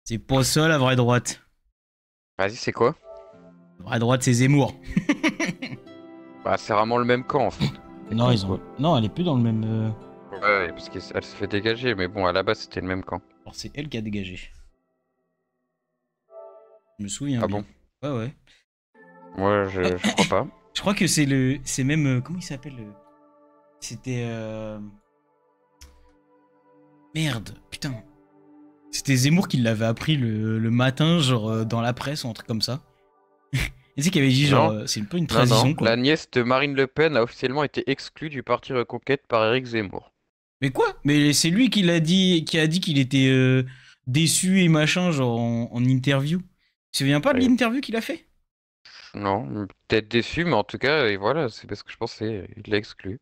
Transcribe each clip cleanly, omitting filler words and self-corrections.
C'est pas ça la vraie droite. Vas-y, c'est quoi? La vraie droite, c'est Zemmour. Bah, c'est vraiment le même camp en fait. C'est Non, con ils ont. quoi. Non, elle est plus dans le même. Ouais, ouais, parce qu'elle s'est fait dégager, mais bon, à la base c'était le même camp. Alors, c'est elle qui a dégagé. Je me souviens Ah bien. bon? Ouais, ouais. Moi, je crois pas. Je crois que c'est le. C'est même. Comment il s'appelle C'était. Merde, putain. C'était Zemmour qui l'avait appris le matin, genre dans la presse ou un truc comme ça. Et c'est qui avait dit, genre, Non, c'est un peu une non, transition, non. quoi. La nièce de Marine Le Pen a officiellement été exclue du parti Reconquête par Éric Zemmour. Mais quoi? Mais c'est lui qui l'a dit, qui a dit qu'il était déçu et machin, genre en interview. Tu te souviens pas de Et- l'interview qu'il a fait? non, peut-être déçu, mais en tout cas, et voilà, c'est parce que je pensais il l'a exclu.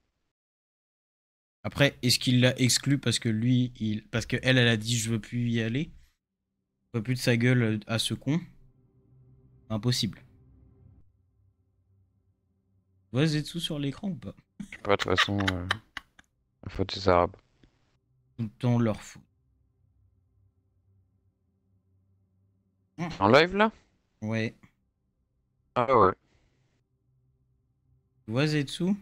Après, est-ce qu'il l'a exclu parce que lui, parce que elle a dit je veux plus y aller, je veux plus de sa gueule à ce con? Impossible. Tu vois Zetsu sur l'écran ou pas? Je sais pas, de toute façon, la faute des Arabes. Tout le temps leur faute. En live là? Ouais. Ah ouais. Tu vois Zetsu?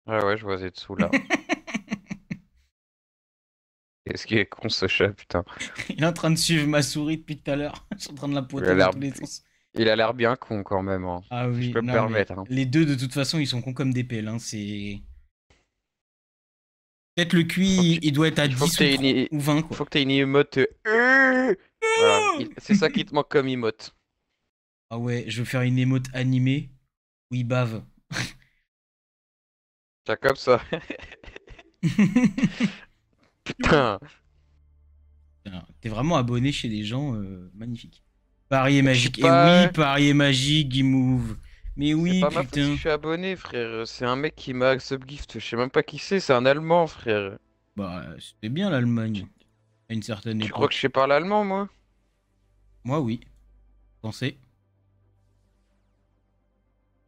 Ah ouais, je vois Zetsu là. Qu'est-ce qui est con ce chat, putain. Il est en train de suivre ma souris depuis tout à l'heure. Je suis en train de la Il a pointer dans l'air, tous les sens. il a l'air bien con quand même, hein. Ah Si je oui, peux me non mais permettre, hein. les deux de toute façon ils sont cons comme des pelles. Hein. C'est peut-être le Faut que QI tu- il doit être à Il faut que 10 ou, t'aies 30 ou 20 quoi. faut que t'aies une emote. Voilà, c'est ça qui te manque comme emote. Ah ouais, je veux faire une émote animée où il bave. Tiens, comme ça. Putain. T'es vraiment abonné chez des gens magnifiques. Paris est Mais je suis magique. Et oui, pas. Paris est magique, Guimauve. Mais C'est oui, pas ma faute si putain. je suis abonné, frère. C'est un mec qui m'a subgift. Je sais même pas qui c'est un Allemand, frère. Bah, c'était bien l'Allemagne Tu, à une certaine tu crois que je époque. sais parler allemand, moi? Moi, oui. Pensez.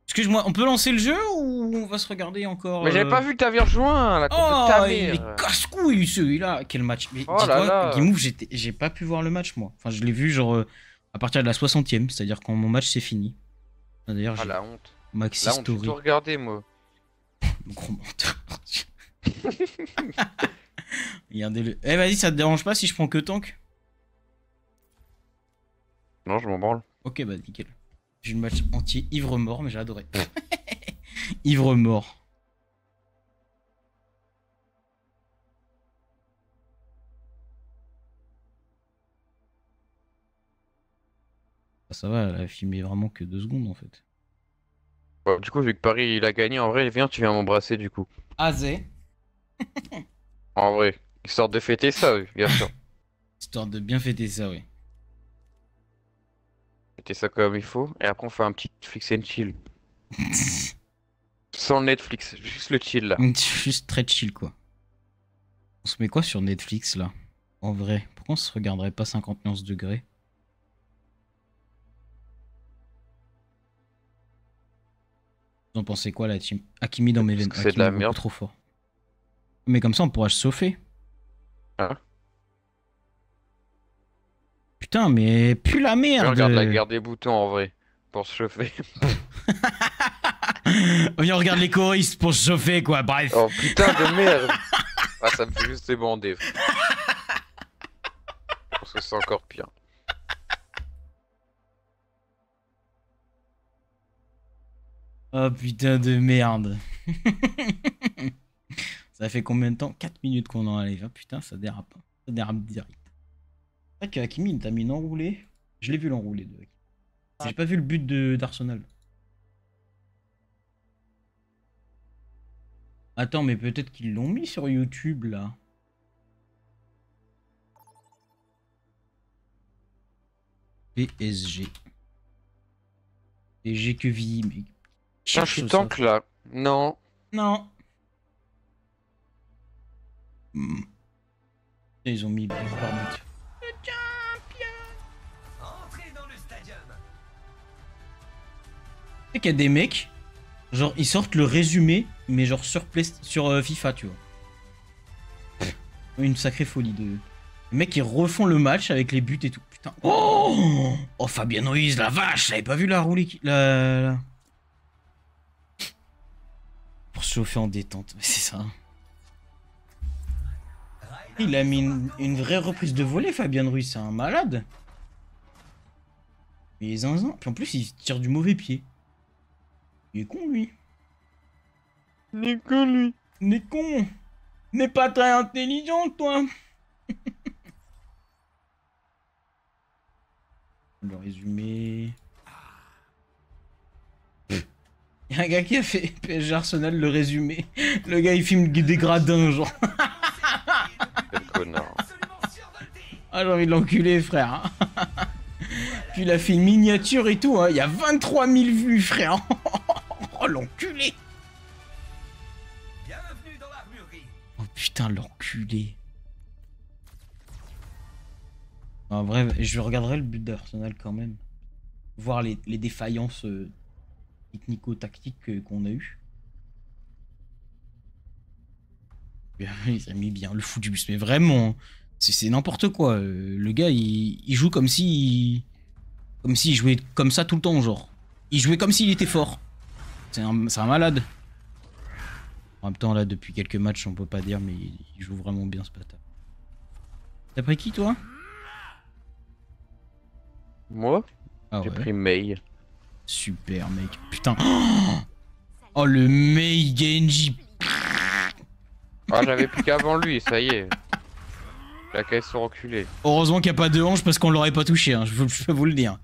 Excuse-moi, on peut lancer le jeu ou on va se regarder encore Mais j'avais pas vu que t'avais rejoint, la coupe de ta Oh, il est mère. casse-couille celui-là. Quel match. Mais Oh là dis-toi, là. Guimauve, j'ai pas pu voir le match moi. Enfin, je l'ai vu genre à partir de la 60e, c'est-à-dire quand mon match s'est fini. Ah, d'ailleurs, Ah j'ai la honte. Maxi La honte, j'ai tout Story. regardé, moi. Gros menteur. Regardez-le. Eh, vas-y, ça te dérange pas si je prends que tank? Non, je m'en branle. Ok, bah nickel. J'ai eu le match entier ivre-mort, mais j'ai adoré. Ivre-mort. Ah, ça va, elle a filmé vraiment que 2 secondes en fait. Bon, du coup, vu que Paris il a gagné, en vrai, viens, tu viens m'embrasser du coup. Azé, En vrai, histoire de fêter ça, oui, bien sûr. histoire de bien fêter ça, oui. Fêter ça comme il faut. Et après, on fait un petit Netflix and chill. Sans le Netflix, juste le chill là. Juste très chill quoi. On se met quoi sur Netflix là? En vrai, pourquoi on se regarderait pas 50 nuances degrés? Vous en pensez quoi la team? Hakimi dans mes Parce veines. que c'est de Hakimi la beaucoup merde. trop fort. Mais comme ça on pourra se chauffer. Hein? Putain, mais pue la Viens, regarde la merde! guerre des boutons en vrai. Pour se chauffer. Viens, on regarde les choristes pour se chauffer quoi, bref. Oh putain de merde. Ah, ça me fait juste débander, frère. Je pense que c'est encore pire. Oh putain de merde. Ça fait combien de temps? 4 minutes qu'on en live. Ah putain, ça dérape. Ça dérape direct. C'est vrai que Hakimi, il t'a mis une enroulée. Je l'ai vu l'enroulé de Hakimi. J'ai pas vu le but d'Arsenal. Attends, mais peut-être qu'ils l'ont mis sur YouTube là. PSG. PSG que vie, mec. Tiens, je suis tank là. Non. Non. Ils ont mis but par but. Le champion. Entrez dans le stadium. Tu sais qu'il y a des mecs, genre ils sortent le résumé, mais genre sur FIFA, tu vois. Une sacrée folie de... Les mecs ils refont le match avec les buts et tout. Putain. Oh, oh Fabien Ruiz, la vache, j'avais pas vu la roulée Pour se chauffer en détente, c'est ça. Il a mis une vraie reprise de volée, Fabien Ruiz, c'est un malade. Il est zinzin. Puis en plus, il tire du mauvais pied. Il est con, lui. Il est con, lui. Il est con. N'est pas très intelligent, toi. Le résumé. Il y a un gars qui a fait PSG Arsenal le résumé. Le gars, il filme des gradins, genre. Quel connard. Ah, j'ai envie de l'enculer, frère. Puis il a fait une miniature et tout, hein. Il y a 23 000 vues, frère. Oh, l'enculé. Bienvenue dans l'armurerie. Oh putain, l'enculé. En vrai, je regarderai le but d'Arsenal quand même. Voir les défaillances technico-tactiques qu'on a eues. Il a mis bien le fou du bus, mais vraiment, c'est n'importe quoi. Le gars, il joue comme si... Comme s'il jouait comme ça tout le temps, genre. Il jouait comme s'il était fort. C'est un malade. En même temps, là, depuis quelques matchs, on peut pas dire, mais il joue vraiment bien, ce bâtard. T'as pris qui, toi? Moi, Ah j'ai ouais. pris Mei. Super, mec. Putain. Oh, le Mei Genji. Ah, j'avais plus qu'avant lui, ça y est. La caisse sont reculées. Heureusement qu'il n'y a pas de hanche parce qu'on l'aurait pas touché, hein, je peux vous le dire.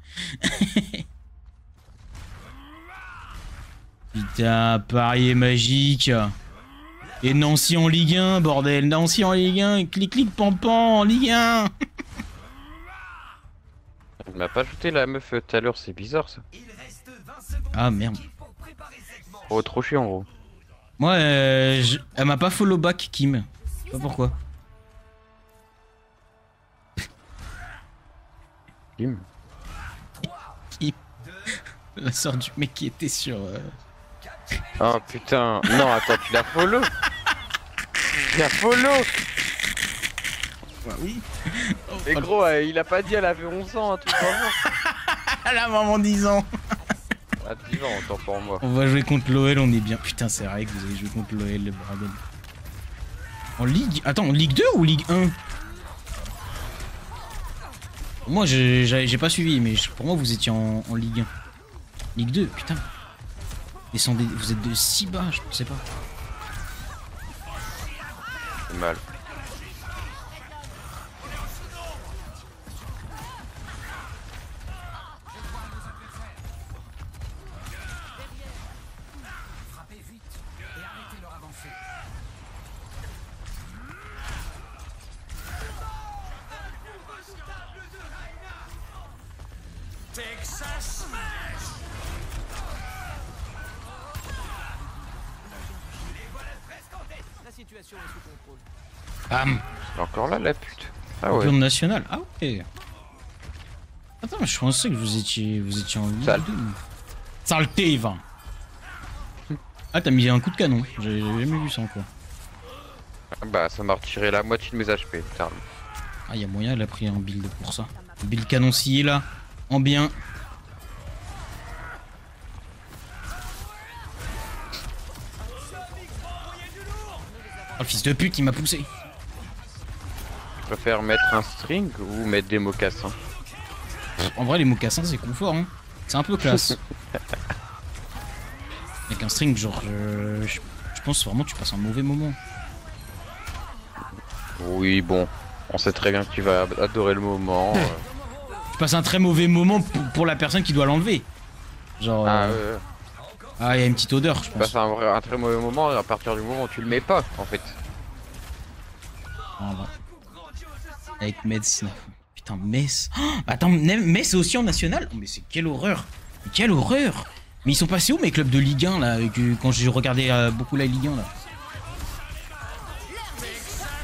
Putain, Paris est magique. Et Nancy en Ligue 1, bordel. Nancy en Ligue 1, clic pan en Ligue 1. Il m'a pas ajouté la meuf tout à l'heure, c'est bizarre ça. Il reste 20 secondes Ah merde. pour préparer cette manche. Oh, trop chiant en gros. Moi, elle m'a pas follow back, Kim. Je sais pas pourquoi. Kim. Kim. La sœur du mec qui était sur... Oh putain. Non, attends, tu l'as follow. Tu l'as follow. Bah oui. Mais gros, il a pas dit elle avait 11 ans, un truc comme ça. La maman 10 ans. À 10 ans, autant pour moi. On va jouer contre l'OL, on est bien. Putain, c'est vrai que vous avez joué contre l'OL, le bordel. En Ligue... Attends, en Ligue 2 ou Ligue 1? Moi, j'ai pas suivi, mais pour moi, vous étiez en Ligue 1. Ligue 2, putain. Descendez, vous êtes de si bas, je sais pas. C'est mal. Frappez vite et arrêtez leur avancée. Texas Smash. Les voilà presque en tête. La situation est sous contrôle. Bam. C'est encore là la pute. Ah ouais. Champion national. Ah ouais. Attends, mais je pensais que vous étiez en Ligue Sale. 2. Saleté, Yvan. Ah, t'as mis un coup de canon. J'ai jamais vu ça encore. Bah, ça m'a retiré la moitié de mes HP. Putain. Ah, y'a moyen, elle a pris un build pour ça. Un build canoncillé là. En bien. Oh, le fils de pute, il m'a poussé. Je préfère mettre un string ou mettre des mocassins. En vrai, les mocassins, c'est confort, hein. C'est un peu classe. Avec un string, genre, je pense vraiment que tu passes un mauvais moment. Oui, bon. On sait très bien que tu vas adorer le moment. Tu passes un très mauvais moment pour la personne qui doit l'enlever. Genre, ah, il y a une petite odeur, je Tu pense. passes un très mauvais moment à partir du moment où tu le mets pas, en fait. En vrai. Avec Metz. Putain, Metz. Oh, attends, Metz est aussi en national? Oh, mais c'est quelle horreur! Mais quelle horreur! Mais ils sont passés où mes clubs de Ligue 1 là, quand j'ai regardé beaucoup la Ligue 1 là.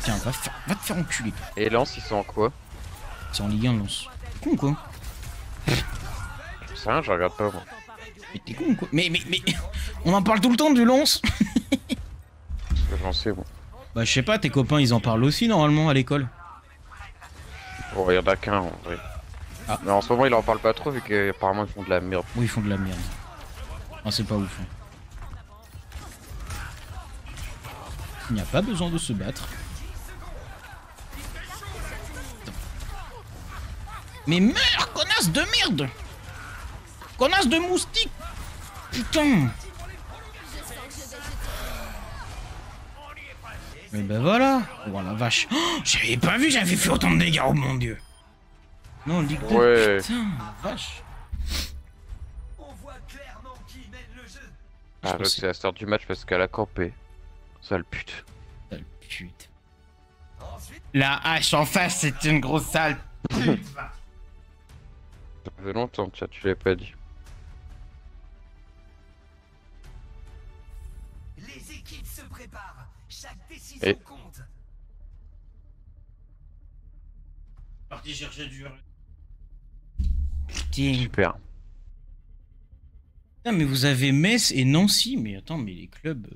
Tiens, va te faire enculer. Et Lens, ils sont en quoi? C'est en Ligue 1 Lens. T'es con quoi? Je sais rien, je regarde pas moi. Mais t'es con quoi? Mais on en parle tout le temps du Lens. Parce que j'en sais bon. Bah je sais pas, tes copains ils en parlent aussi normalement à l'école. Bon, il y en a qu'un en vrai. Ah. Mais en ce moment, ils en parlent pas trop vu qu'apparemment ils font de la merde. Oui ils font de la merde. Ah c'est pas ouf. Hein. Il n'y a pas besoin de se battre. Mais meurs, connasse de merde! Connasse de moustique! Putain! Mais ben voilà! Oh la vache! Oh, j'avais pas vu, j'avais fait autant de dégâts, oh mon dieu! Non, Ligue 2, Ouais. putain, la vache! On voit clairement qui mène le jeu. Ah, l'autre, c'est la start du match parce qu'elle a campé. Sale pute. Sale pute. Ensuite, La hache en face, c'est une grosse sale pute! Ça fait longtemps que tu l'avais pas dit. les équipes se préparent. Chaque décision Et- compte. Parti chercher du... Putain. Super. Putain, mais vous avez Metz et Nancy, mais attends, mais les clubs...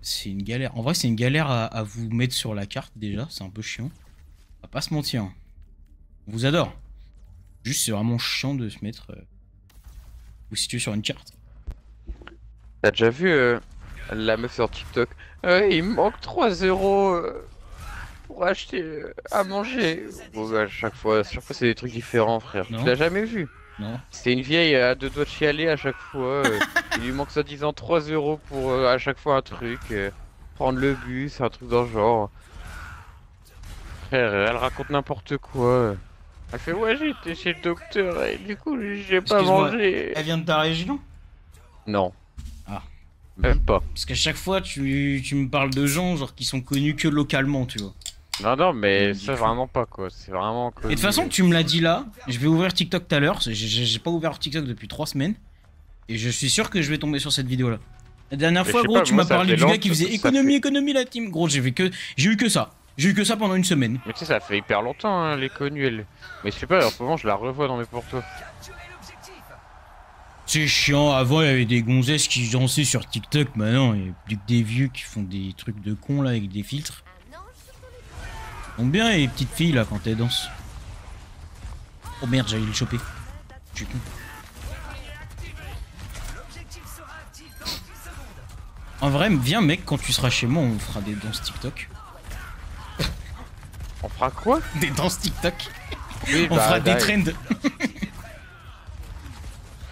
c'est une galère. En vrai, c'est une galère à vous mettre sur la carte déjà, c'est un peu chiant. On va pas se mentir. On vous adore. Juste, c'est vraiment chiant de se mettre... vous situer sur une carte. T'as déjà vu la meuf sur TikTok? Il me manque 3 euros pour acheter à manger. Bon, bah, à chaque fois c'est des trucs différents, frère. Non. Tu l'as jamais vu? Non. C'est une vieille à deux doigts de chialer à chaque fois. Il lui manque soi-disant 3 euros pour à chaque fois un truc. Prendre le bus, un truc dans le genre. Frère, elle raconte n'importe quoi. Elle fait ouais, j'ai été chez le docteur et du coup j'ai pas Excuse-moi, mangé. Elle vient de ta région? Non. Ah. Même pas. Parce qu'à chaque fois, tu me parles de gens genre qui sont connus que localement, tu vois. Non, non, mais Du ça coup. vraiment pas quoi. C'est vraiment. Et de toute façon, tu me l'as dit là, je vais ouvrir TikTok tout à l'heure. J'ai pas ouvert TikTok depuis 3 semaines. Et je suis sûr que je vais tomber sur cette vidéo là. La dernière Mais fois, je sais gros, pas, tu moi, m'as ça parlé fait du gars longtemps qui faisait que ça économie la team. Gros, j'ai eu que ça. J'ai eu que ça pendant une semaine. Mais tu sais, ça fait hyper longtemps, hein, les connus, elle. Mais je sais pas, en ce moment, je la revois dans mes portos. Capturez l'objectif. C'est chiant, avant il y avait des gonzesses qui dansaient sur TikTok, maintenant il y a plus que des vieux qui font des trucs de cons là avec des filtres. Donc bien les petites filles là quand elles dansent. Oh merde, j'allais le choper. Je suis con. L'objectif sera actif dans 10 secondes. En vrai, viens mec, quand tu seras chez moi, on fera des danses TikTok. On fera quoi? Des danses TikTok. Oui, On fera des là, trends.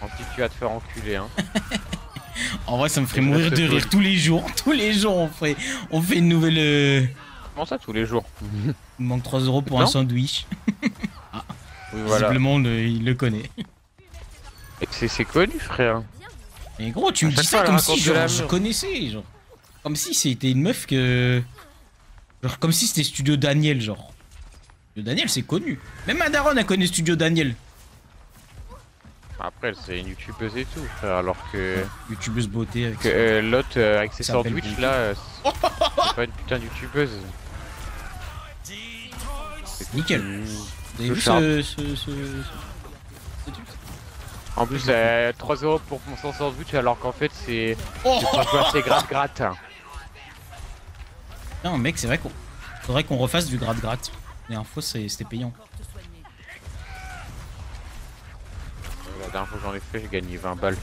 Ensuite, tu vas te faire enculer, hein. En vrai, ça me ferait Je mourir reste de rire poli. tous les jours. Tous les jours, on fait une nouvelle. Comment ça, tous les jours? Il me manque 3 euros pour un Non. sandwich. Oui, voilà. Visiblement, il le connaît. Et c'est connu, frère. Mais gros, tu me À chaque dis fois, ça elle comme raconte si de genre, la je merde. connaissais, genre. Comme si c'était une meuf que. Genre, comme si c'était Studio Daniel, genre. Studio Daniel, c'est connu. Même ma daronne, elle connaît Studio Daniel. Après, c'est une youtubeuse et tout, frère. Alors que, YouTubeuse beauté avec. l'autre, avec ses Ça s'appelle sandwichs, Pinky. là, c'est pas une putain de youtubeuse. Nickel. Mmh. Vous avez vu sharp. ce truc En plus, 3 euros pour son sandwich, alors qu'en fait, c'est Oh pour jouer à ses gratte-gratte. Non, mec, c'est vrai qu'on. Faudrait qu'on refasse du gratte-gratte. La dernière fois, c'était payant. La dernière fois que j'en ai fait, j'ai gagné 20 balles.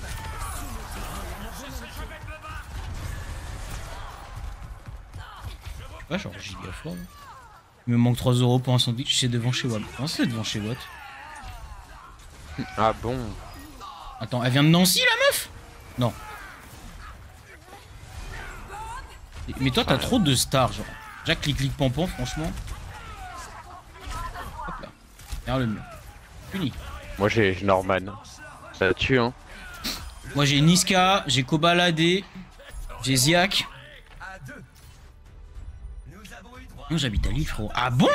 Ouais, genre giga fort. hein. Il me manque 3 euros pour un sandwich, c'est devant chez Watt. Non, c'est devant chez Watt. Ah bon? Attends, elle vient de Nancy la meuf? Non. Mais toi, t'as trop de stars, genre. Déjà, clic pampan, franchement. Hop là. Derrière le mur. Fini. Moi, j'ai Norman. Ça tue, hein. Moi, j'ai Niska, j'ai Kobalade, j'ai Ziak. À 2. Nous avons eu droit. Non, j'habite à Lille, frérot. Ah bon?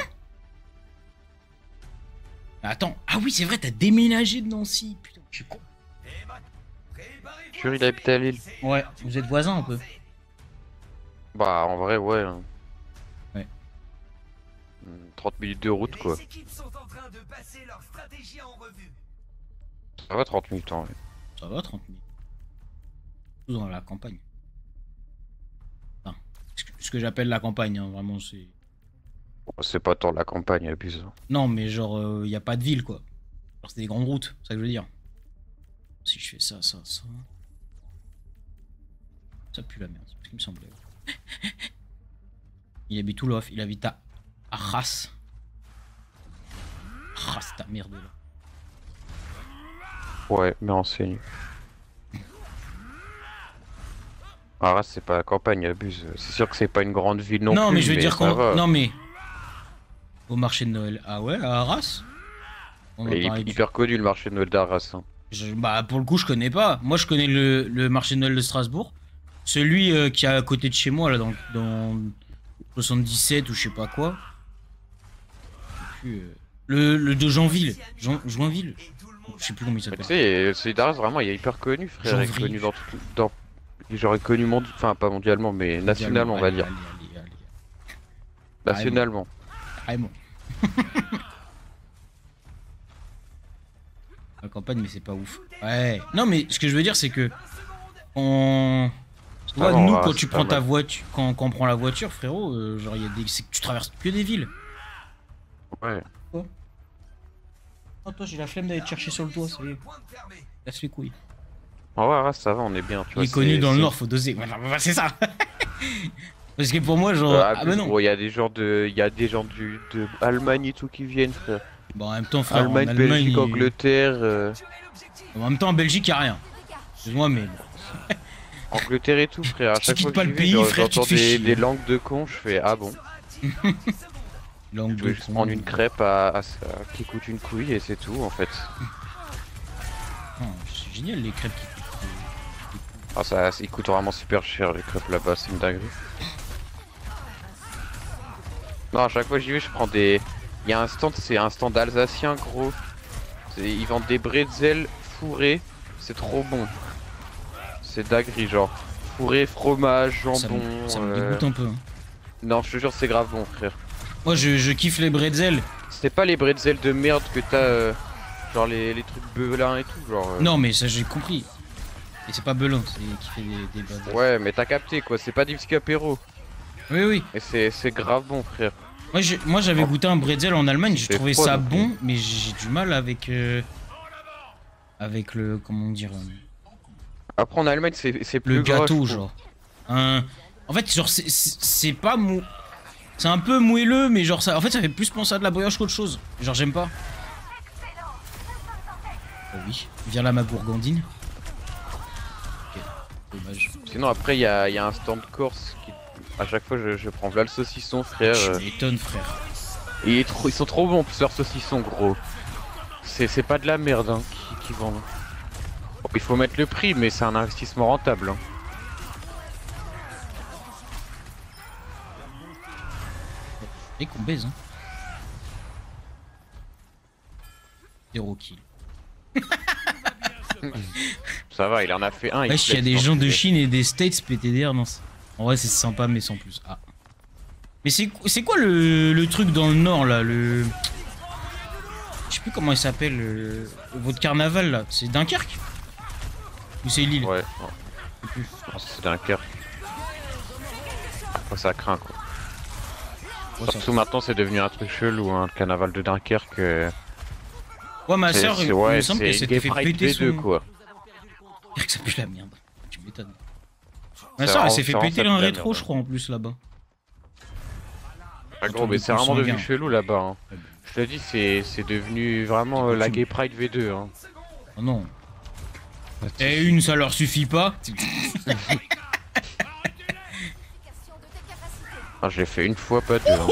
Attends. Ah oui, c'est vrai, t'as déménagé de Nancy. Putain, je suis con. Et Sûr, il habite à Lille. Ouais, vous êtes voisins un peu. Bah, en vrai, ouais. Ouais. 30 minutes de route, quoi. Les équipes sont en train de passer leur stratégie en revue. Ça va, 30 minutes, hein, ouais. Ça va, 30 minutes. Tout dans la campagne. Enfin, ce que j'appelle la campagne, hein, vraiment, c'est... C'est pas tant la campagne, abuse. Non, mais genre, y a pas de ville, quoi. Genre, c'est des grandes routes, c'est ça que je veux dire. Si je fais ça, ça... Ça pue la merde, c'est ce qui me semblait. Il habite où, l'off? Il habite à Arras. Arras, ta merde, là. Ouais, mais enseigne. Arras, c'est pas la campagne, abuse. C'est sûr que c'est pas une grande ville non plus. Non, mais je veux dire ça qu'on... va. Non, mais... Au marché de Noël. Ah ouais, à Arras? On va Il parler est du- hyper connu le marché de Noël d'Arras. Hein. Bah, pour le coup, je connais pas. Moi, je connais le marché de Noël de Strasbourg. Celui qui est à côté de chez moi, là, dans 77 ou je sais pas quoi. Et puis, le de Jeanville. Joinville. Et tout le monde Je sais plus comment il Mais tu s'appelle. sais, celui d'Arras, vraiment, il est hyper connu, frère. Il est Janvier. connu dans... J'aurais connu enfin pas mondialement, mais nationalement, on va Allez, dire. allez. Nationalement. Carrément. La campagne, mais c'est pas ouf. Ouais. Non, mais ce que je veux dire, c'est que... On... Tu vois, Ah non, nous, ah, quand c'est tu pas prends ta mal. voiture, quand on prend la voiture, frérot, genre, c'est que tu traverses que des villes. Ouais. Oh, toi, j'ai la flemme d'aller te chercher sur le toit, ça y est. point de fermé. Casse les couilles. En vrai, Arras, ça va, on est bien. Tu Il vois, est connu dans le c'est- Nord, faut doser. Voilà, bah, c'est ça. Parce que pour moi, genre... Ah, ah bah non. gros, il y a des gens de de Allemagne et tout qui viennent, frère. Bon, en même temps, frère, Allemagne, en Allemagne... Belgique, Angleterre. En même temps, en Belgique, y a rien. Excuse-moi, mais... bon. Angleterre et tout, frère. À Tu chaque quittes fois pas que le j'y vais, pays, genre, frère, tu te j'entends fais chier. des langues de con, je fais ah bon. Langue Je de vais juste con. prendre une crêpe qui coûte une couille et c'est tout en fait. Ah, c'est génial, les crêpes qui coûtent... Ah ça, ils coûtent vraiment super cher les crêpes là-bas, c'est une dinguerie. Non, à chaque fois que j'y vais, je prends des... Il y a un stand, c'est un stand alsacien gros. Ils vendent des bretzels fourrés, c'est trop bon. C'est dinguerie genre. Fourré, fromage, jambon... Ça me dégoûte un peu. Hein. Non, je te jure, c'est grave bon frère. Moi, je kiffe les bretzels. C'est pas les bretzels de merde que t'as... genre les trucs bevelins et tout, genre... Non, mais ça, j'ai compris. Et c'est pas Belin, c'est qui fait des bretzels. Ouais, mais t'as capté quoi, c'est pas du whisky apéro. Oui, oui. Et c'est grave bon frère. Moi, j'avais goûté un bretzel en Allemagne, j'ai C'est trouvé froid, ça donc. bon, mais j'ai du mal avec... avec le... comment dire... Après en Allemagne c'est plus le gras, gâteau, je trouve. genre. En fait, genre, c'est pas mou... C'est un peu moelleux, mais genre, ça, en fait, ça fait plus penser à de la brioche qu'autre chose. Genre, j'aime pas. Oh oui, viens là, ma gourgandine. Ok, dommage. Sinon après il y a un stand corse qui... À chaque fois je prends là le saucisson frère. Tu m'étonnes, frère. Ils sont trop bons leurs saucissons gros. C'est pas de la merde hein, qui vendent. Bon, il faut mettre le prix mais c'est un investissement rentable. Hein. Et qu'on baise, hein. 0 kill. Ça va, il en a fait un. Wesh, il y a des gens de Chine et des States PTDR, non. En vrai, c'est sympa, mais sans plus. Ah. Mais c'est quoi le truc dans le nord, là, le... Je sais plus comment il s'appelle, votre carnaval, là. C'est Dunkerque? Ou c'est Lille? Ouais, Je sais plus. c'est Dunkerque. Après ça craint quoi. Ouais, ça- Surtout maintenant c'est devenu un truc chelou hein, le carnaval de Dunkerque. Ouais, ma soeur, il me semble c'est qu'elle s'était fait Gay Pride péter V2 son... quoi. Dire que ça pue la merde. Tu m'étonnes. Ma C'est soeur, elle vraiment- s'est fait c'est péter vraiment un ça, rétro, merde. je crois, en plus, là-bas. Ah, gros, Autour mais du c'est pouce vraiment devenu sanguin. chelou là-bas. Hein. Ouais, bah. Je te dis, c'est devenu vraiment C'est la coutume. Gay Pride V2. Hein. Oh non. Et une, ça leur suffit pas? Ah, je l'ai fait une fois, pas deux. Hein.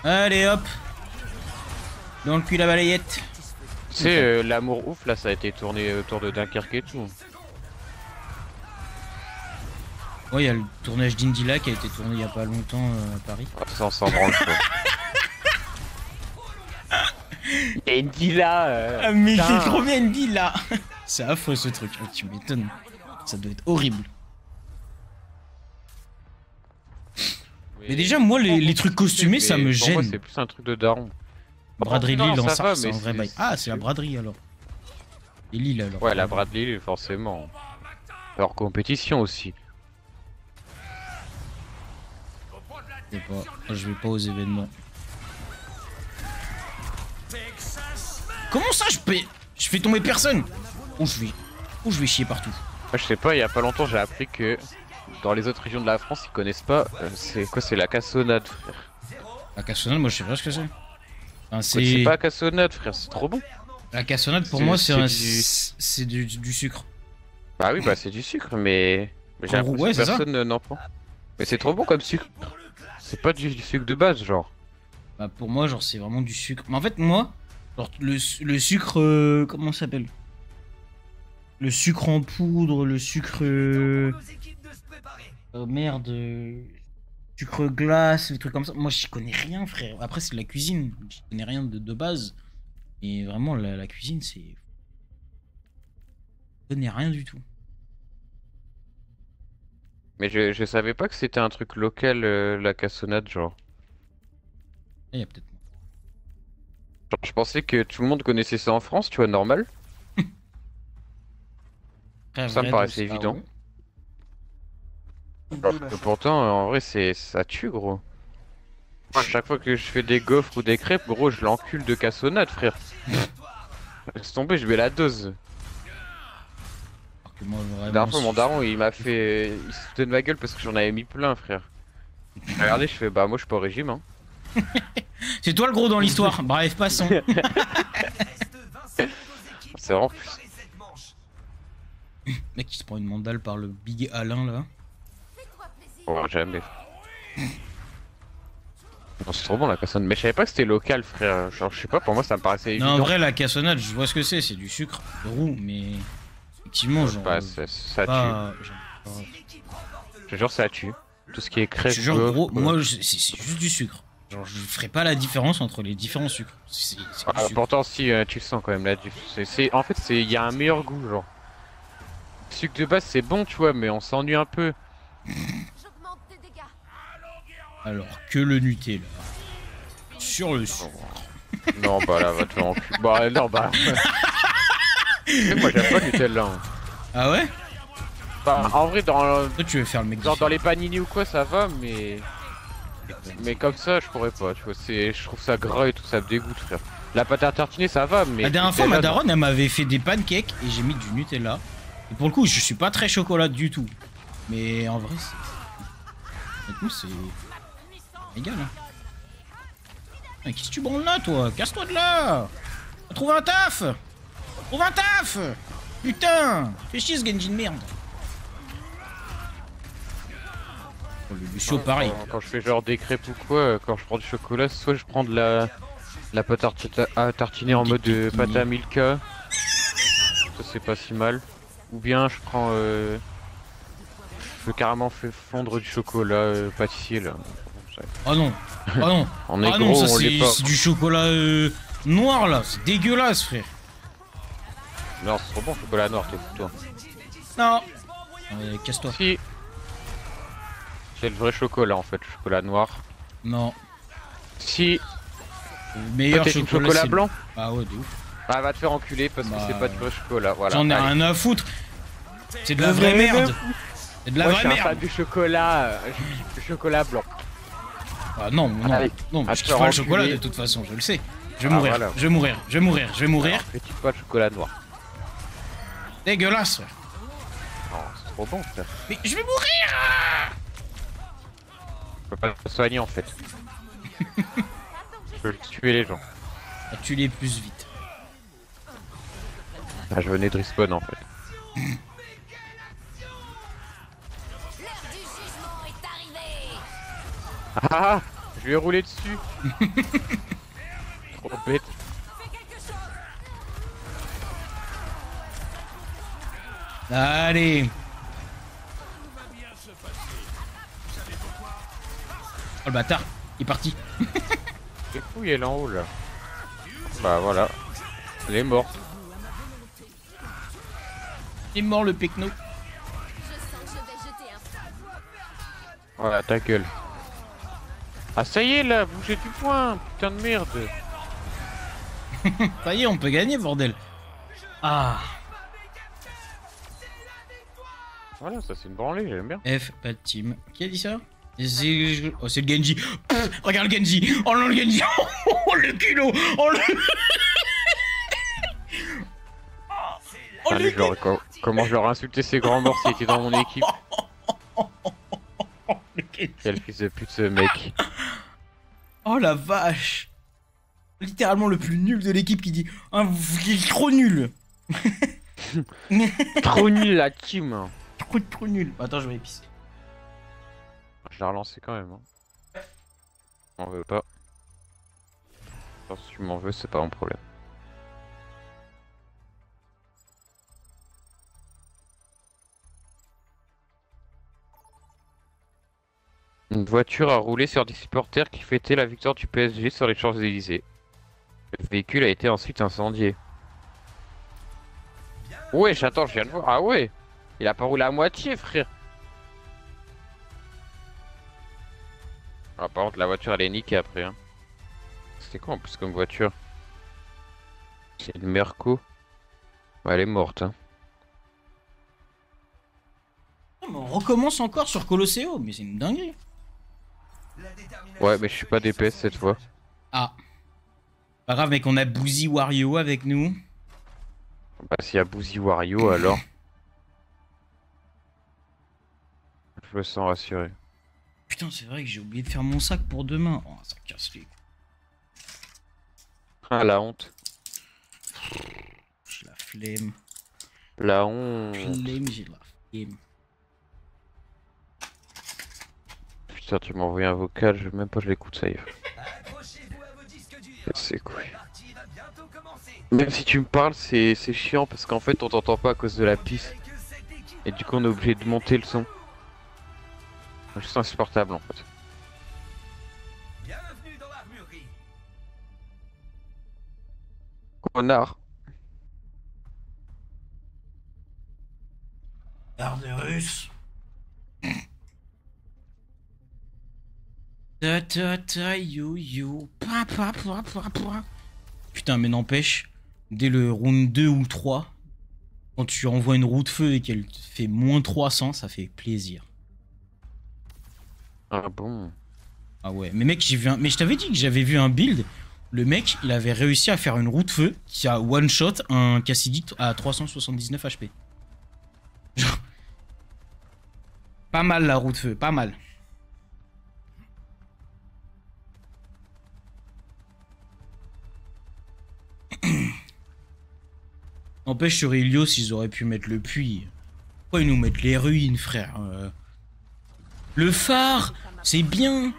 Allez, hop. Dans le cul la balayette. Tu sais, l'amour ouf là, ça a été tourné autour de Dunkerque et tout. Ouais, il y a le tournage d'Indyla qui a été tourné il y a pas longtemps à Paris. Ah, ça, on s'en branle quoi. Et Andy là. Ah, mais putain. c'est trop bien dit là. C'est affreux ce truc. Oh, tu m'étonnes. Ça doit être horrible. Mais déjà, moi, les trucs costumés, ça me Pour moi, gêne. c'est plus un truc de daron. Braderie Non, Lille en ça va, ça, c'est mais un vrai c'est- bail. Ah, c'est la braderie alors. Et Lille alors. Ouais, la Bradley, forcément. Hors compétition aussi. Je sais pas. Moi, je vais pas aux événements. Comment ça, je fais tomber personne? Où je vais chier partout. Moi, je sais pas, il y a pas longtemps, j'ai appris que dans les autres régions de la France, ils connaissent pas. C'est quoi, c'est la cassonade, frère. La cassonade, moi, je sais pas ce que c'est. Enfin, Quoi, c'est pas la cassonade, frère, c'est trop bon. La cassonade, pour c'est- moi, c'est c'est du sucre. Bah oui, bah c'est du sucre, mais j'ai En l'impression ouais, que c'est ça. personne n'en prend. Mais c'est trop bon comme sucre. C'est pas du sucre de base, genre. Bah, pour moi, genre, c'est vraiment du sucre. Mais en fait, moi, genre, le sucre. Comment ça s'appelle? Le sucre en poudre, le sucre. Nos équipes de se préparer. Merde. Sucre glace, des trucs comme ça. Moi, j'y connais rien, frère. Après, c'est de la cuisine. J'y connais rien de base. Et vraiment, la cuisine, c'est. Je connais rien du tout. Mais je savais pas que c'était un truc local, la cassonade, genre. Il y a peut-être. Genre, je pensais que tout le monde connaissait ça en France, tu vois, normal. Frère, Ça me vrai, paraissait c'est pas évident. vrai. Alors que pourtant, en vrai, ça tue, gros. À chaque fois que je fais des gaufres ou des crêpes, gros, je l'encule de cassonade, frère. Laisse tomber, je mets la dose. Alors que moi, La vraiment, dernière fois, mon si- daron, il m'a fait. Il se foutait de ma gueule parce que j'en avais mis plein, frère. Regardez, je fais, bah, moi, je suis pas au régime, hein. C'est toi le gros dans l'histoire. Bref, passons. Reste 20 secondes aux équipes C'est vraiment pour préparer cette manche. Mec, il se prend une mandale par le big Alain là. Oh, jamais. Non, c'est trop bon la cassonade. Mais je savais pas que c'était local, frère. Genre, je sais pas, pour moi, ça me paraissait Non, en évident. vrai, la cassonade, je vois ce que c'est du sucre de roux, mais effectivement, genre. Bah, ça tue. pas... j'aime pas. Je te jure, ça tue. Tout ce qui est crêpes. Je te jure, gaufres, gros, moi, c'est juste du sucre. Genre, je ferai pas la différence entre les différents sucres. C'est du Ah, sucre. pourtant, si, tu le sens quand même là. En fait, il y a un meilleur goût, genre. Le sucre de base, c'est bon, tu vois, mais on s'ennuie un peu. J'augmente tes dégâts. Alors que le Nutella. Sur le sucre. Non, bah là, va te faire enculer. Bah, non, bah. Moi, j'aime pas le Nutella. Hein. Ah ouais? Bah, en vrai, Toi, tu veux faire le mec genre, dans différent. les panini ou quoi, ça va, mais. Mais comme ça, je pourrais pas, tu vois. Je trouve ça gras et tout, ça me dégoûte, frère. La pâte à tartiner, ça va, mais. La dernière fois, ma Nutella, non. daronne, elle m'avait fait des pancakes et j'ai mis du Nutella. Et pour le coup, je suis pas très chocolat du tout. Mais en vrai, c'est. Du coup, c'est. Égal, hein. Mais qu'est-ce que tu branles là, toi? Casse-toi de là! Trouve un taf! Trouve un taf! Putain! Fais chier ce Genji de merde! Oh, le Lucio, pareil. Quand je fais genre des crêpes ou quoi, quand je prends du chocolat, soit je prends de la pâte à tartiner en Des mode tartines. pâte à Milka. Ça c'est pas si mal. Ou bien je prends je peux carrément faire fondre du chocolat pâtissier là. Oh non! Oh non! On est Ah gros, non, ça on l'est pas. c'est du chocolat noir là! C'est dégueulasse, frère! Non, c'est trop bon le chocolat noir, toi. Non! Casse-toi. Si. C'est le vrai chocolat en fait, le chocolat noir. Non. Si. Le meilleur Peut-être du chocolat, chocolat c'est le- blanc. Ah ouais, de ouf. Bah va te faire enculer parce Bah, que c'est pas du vrai chocolat. Voilà. J'en ai Allez. rien à foutre. C'est de la Le vraie vrai merde. C'est de la Moi je vraie suis un fan merde. du chocolat, du chocolat blanc. Ah non, non, Allez, non, à je te kiffe pas le faire chocolat enculer. de toute façon, je le sais. Je vais Ah, mourir, voilà. je vais mourir, je vais mourir, je vais mourir. Alors, petit pas de chocolat noir. Dégueulasse, frère. Non, c'est trop bon, frère. Mais je vais mourir. Je peux pas le soigner en fait. Je peux tuer les gens. Ah, tu les plus vite. Ah, je venais de respawn en fait. L'heure du jugement est arrivée. Ah, je lui ai roulé dessus. Trop bête. Allez. Oh le bâtard, il est parti. C'est fou, il est là en haut là. Bah voilà. Elle est morte. Il est mort le Pecno. Je sens que je vais jeter un feu. Voilà, ta gueule. Ah ça y est là, bougez du point, putain de merde. Ça y est, on peut gagner, bordel. Ah. Voilà, ça c'est une branlée, j'aime bien. F, pas de team. Qui a dit ça? Oh, c'est le Genji. Pff, regarde le Genji. Oh non, le Genji. Oh, le culot. Oh, le... Oh, Allez, comment je leur ai insulté ces grands morts s'ils étaient dans mon équipe. le Genji. Quel fils de pute ce mec. Oh la vache. Littéralement le plus nul de l'équipe qui dit il est trop nul. Trop nul la team. Trop nul. Attends, je vais épicer. Je l'ai relancé quand même. Hein. M'en veux pas. Alors, si tu m'en veux, c'est pas mon problème. Une voiture a roulé sur des supporters qui fêtaient la victoire du PSG sur les Champs-Élysées. Le véhicule a été ensuite incendié. Wesh, attends, je viens de voir. Ah ouais, il a pas roulé à moitié, frère. Ah, par contre, la voiture elle est niquée après. Hein. C'était quoi en plus comme voiture? C'est une Merco. Ouais, elle est morte. Hein. On recommence encore sur Colosseo, mais c'est une dinguerie. Ouais, mais je suis pas DPS cette fois. Ah. Pas grave, mec, on a Boozy Wario avec nous. Bah, s'il y a Boozy Wario, alors. Je me sens rassuré. Putain, c'est vrai que j'ai oublié de faire mon sac pour demain. Oh, ça casse les couilles. Ah, la honte. J'ai la flemme. La honte. J'ai la flemme. Putain, tu m'as envoyé un vocal, je même pas je l'écoute, ça y est. Accrochez-vous à vos disques durs. C'est cool. La partie va bientôt commencer. Même si tu me parles, c'est chiant parce qu'en fait on t'entend pas à cause de la piste. Que cette équipe Et du coup on est obligé de monter le son. C'est juste insupportable en fait. bienvenue dans l'armurerie. Connard. Garde russe. Ta ta ta yo yo. Pa pa pa pa pa. Putain, mais n'empêche, dès le round 2 ou 3, quand tu envoies une roue de feu et qu'elle te fait moins 300, ça fait plaisir. Ah bon. Ah ouais, mais mec, j'ai vu un... Mais je t'avais dit que j'avais vu un build. Le mec, il avait réussi à faire une roue de feu qui a one shot un Cassidy à 379 HP. Genre... Pas mal la roue de feu, pas mal. N'empêche, sur Ilios, ils auraient pu mettre le puits. Pourquoi ils nous mettent les ruines, frère? Le phare, c'est bien.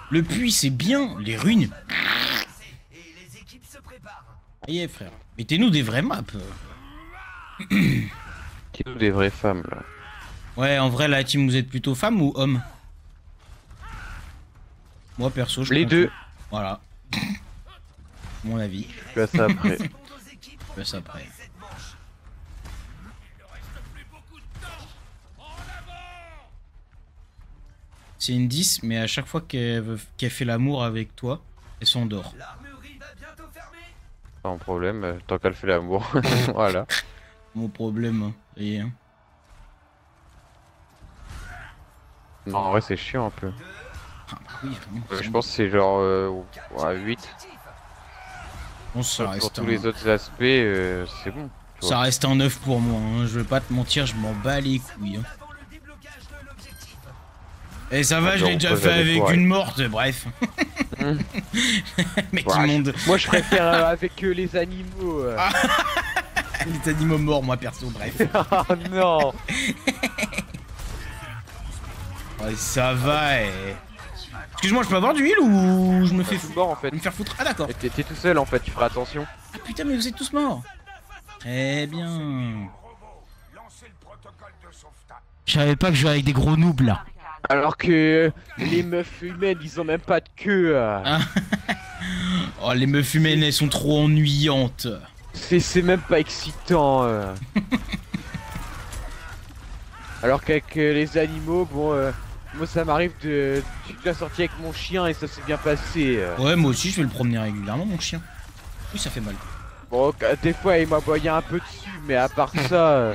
Le puits, c'est bien. Les ruines. Et les équipes se préparent. Aïe, frère. Mettez-nous des vraies maps. Qui-nous des vraies femmes là. Ouais, en vrai, la team, vous êtes plutôt femme ou homme? Moi, perso, je Les prends deux. tout. Voilà. Mon avis. Je suis à ça après. Pour nos équipes pour Je fais ça préparer après. cette manche. C'est une 10, mais à chaque fois qu'elle fait l'amour avec toi, elle s'endort. L'armurerie va bientôt fermer. Pas un problème, tant qu'elle fait l'amour. Voilà. Mon problème, hein. Et, hein. Non, en vrai c'est chiant un peu. Ah, oui, vraiment, Je pense que c'est genre ouais, 8. bon, ça Pour reste, tous les autres aspects, c'est bon. tu ça vois. reste un 9 pour moi, hein. Je vais pas te mentir, je m'en bats les couilles. Hein. Avant le déblocage de l'objectif. Et ça va, Ah, je bon, l'ai déjà on fait peut avec jamais une morte, bref. Mec Ouais, immonde. Moi je préfère avec les animaux. Les animaux morts, moi perso, bref. Oh non. Ouais, ça va, Excuse-moi, je peux avoir du heal ou je me fais Tout mort en fait. me faire foutre? Ah d'accord. Et T'es tout seul en fait, tu feras attention. Ah putain, mais vous êtes tous morts. Très bien. Je savais pas que je jouais avec des gros noobs là. Alors que les meufs humaines ils ont même pas de queue. Ah. Oh, les meufs humaines, elles sont trop ennuyantes. C'est même pas excitant. Alors qu'avec les animaux, bon, moi ça m'arrive de... Je suis déjà sorti avec mon chien et ça s'est bien passé. Ouais, moi aussi, je vais le promener régulièrement, mon chien. Oui, ça fait mal. Bon, des fois il m'aboyait un peu dessus, mais à part ça,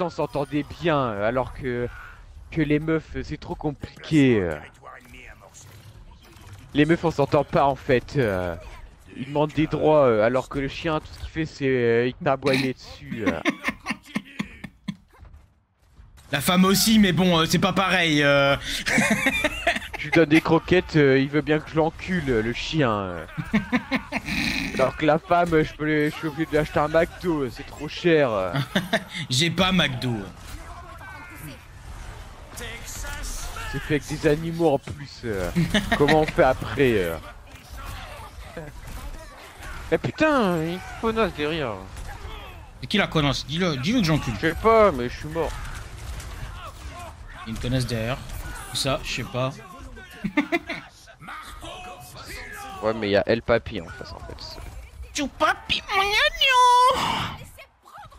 on s'entendait bien. Alors que les meufs, c'est trop compliqué. Les meufs, on s'entend pas en fait. Ils demandent des droits, alors que le chien, tout ce qu'il fait, c'est il t'aboyer dessus. La femme aussi, mais bon, c'est pas pareil. Je lui donne des croquettes, il veut bien que je l'encule, le chien. Alors que la femme, je suis obligé de lui acheter un McDo, c'est trop cher. J'ai pas McDo. C'est fait avec des animaux en plus. Comment on fait après Mais putain, il connasse derrière. C'est qui la connasse? Dis-le que j'encule. Je sais pas, mais je suis mort. Il y a une connasse derrière. Ça, je sais pas. Ouais, mais il y a El Papi en face en fait. Choupapi, mon gnagnon.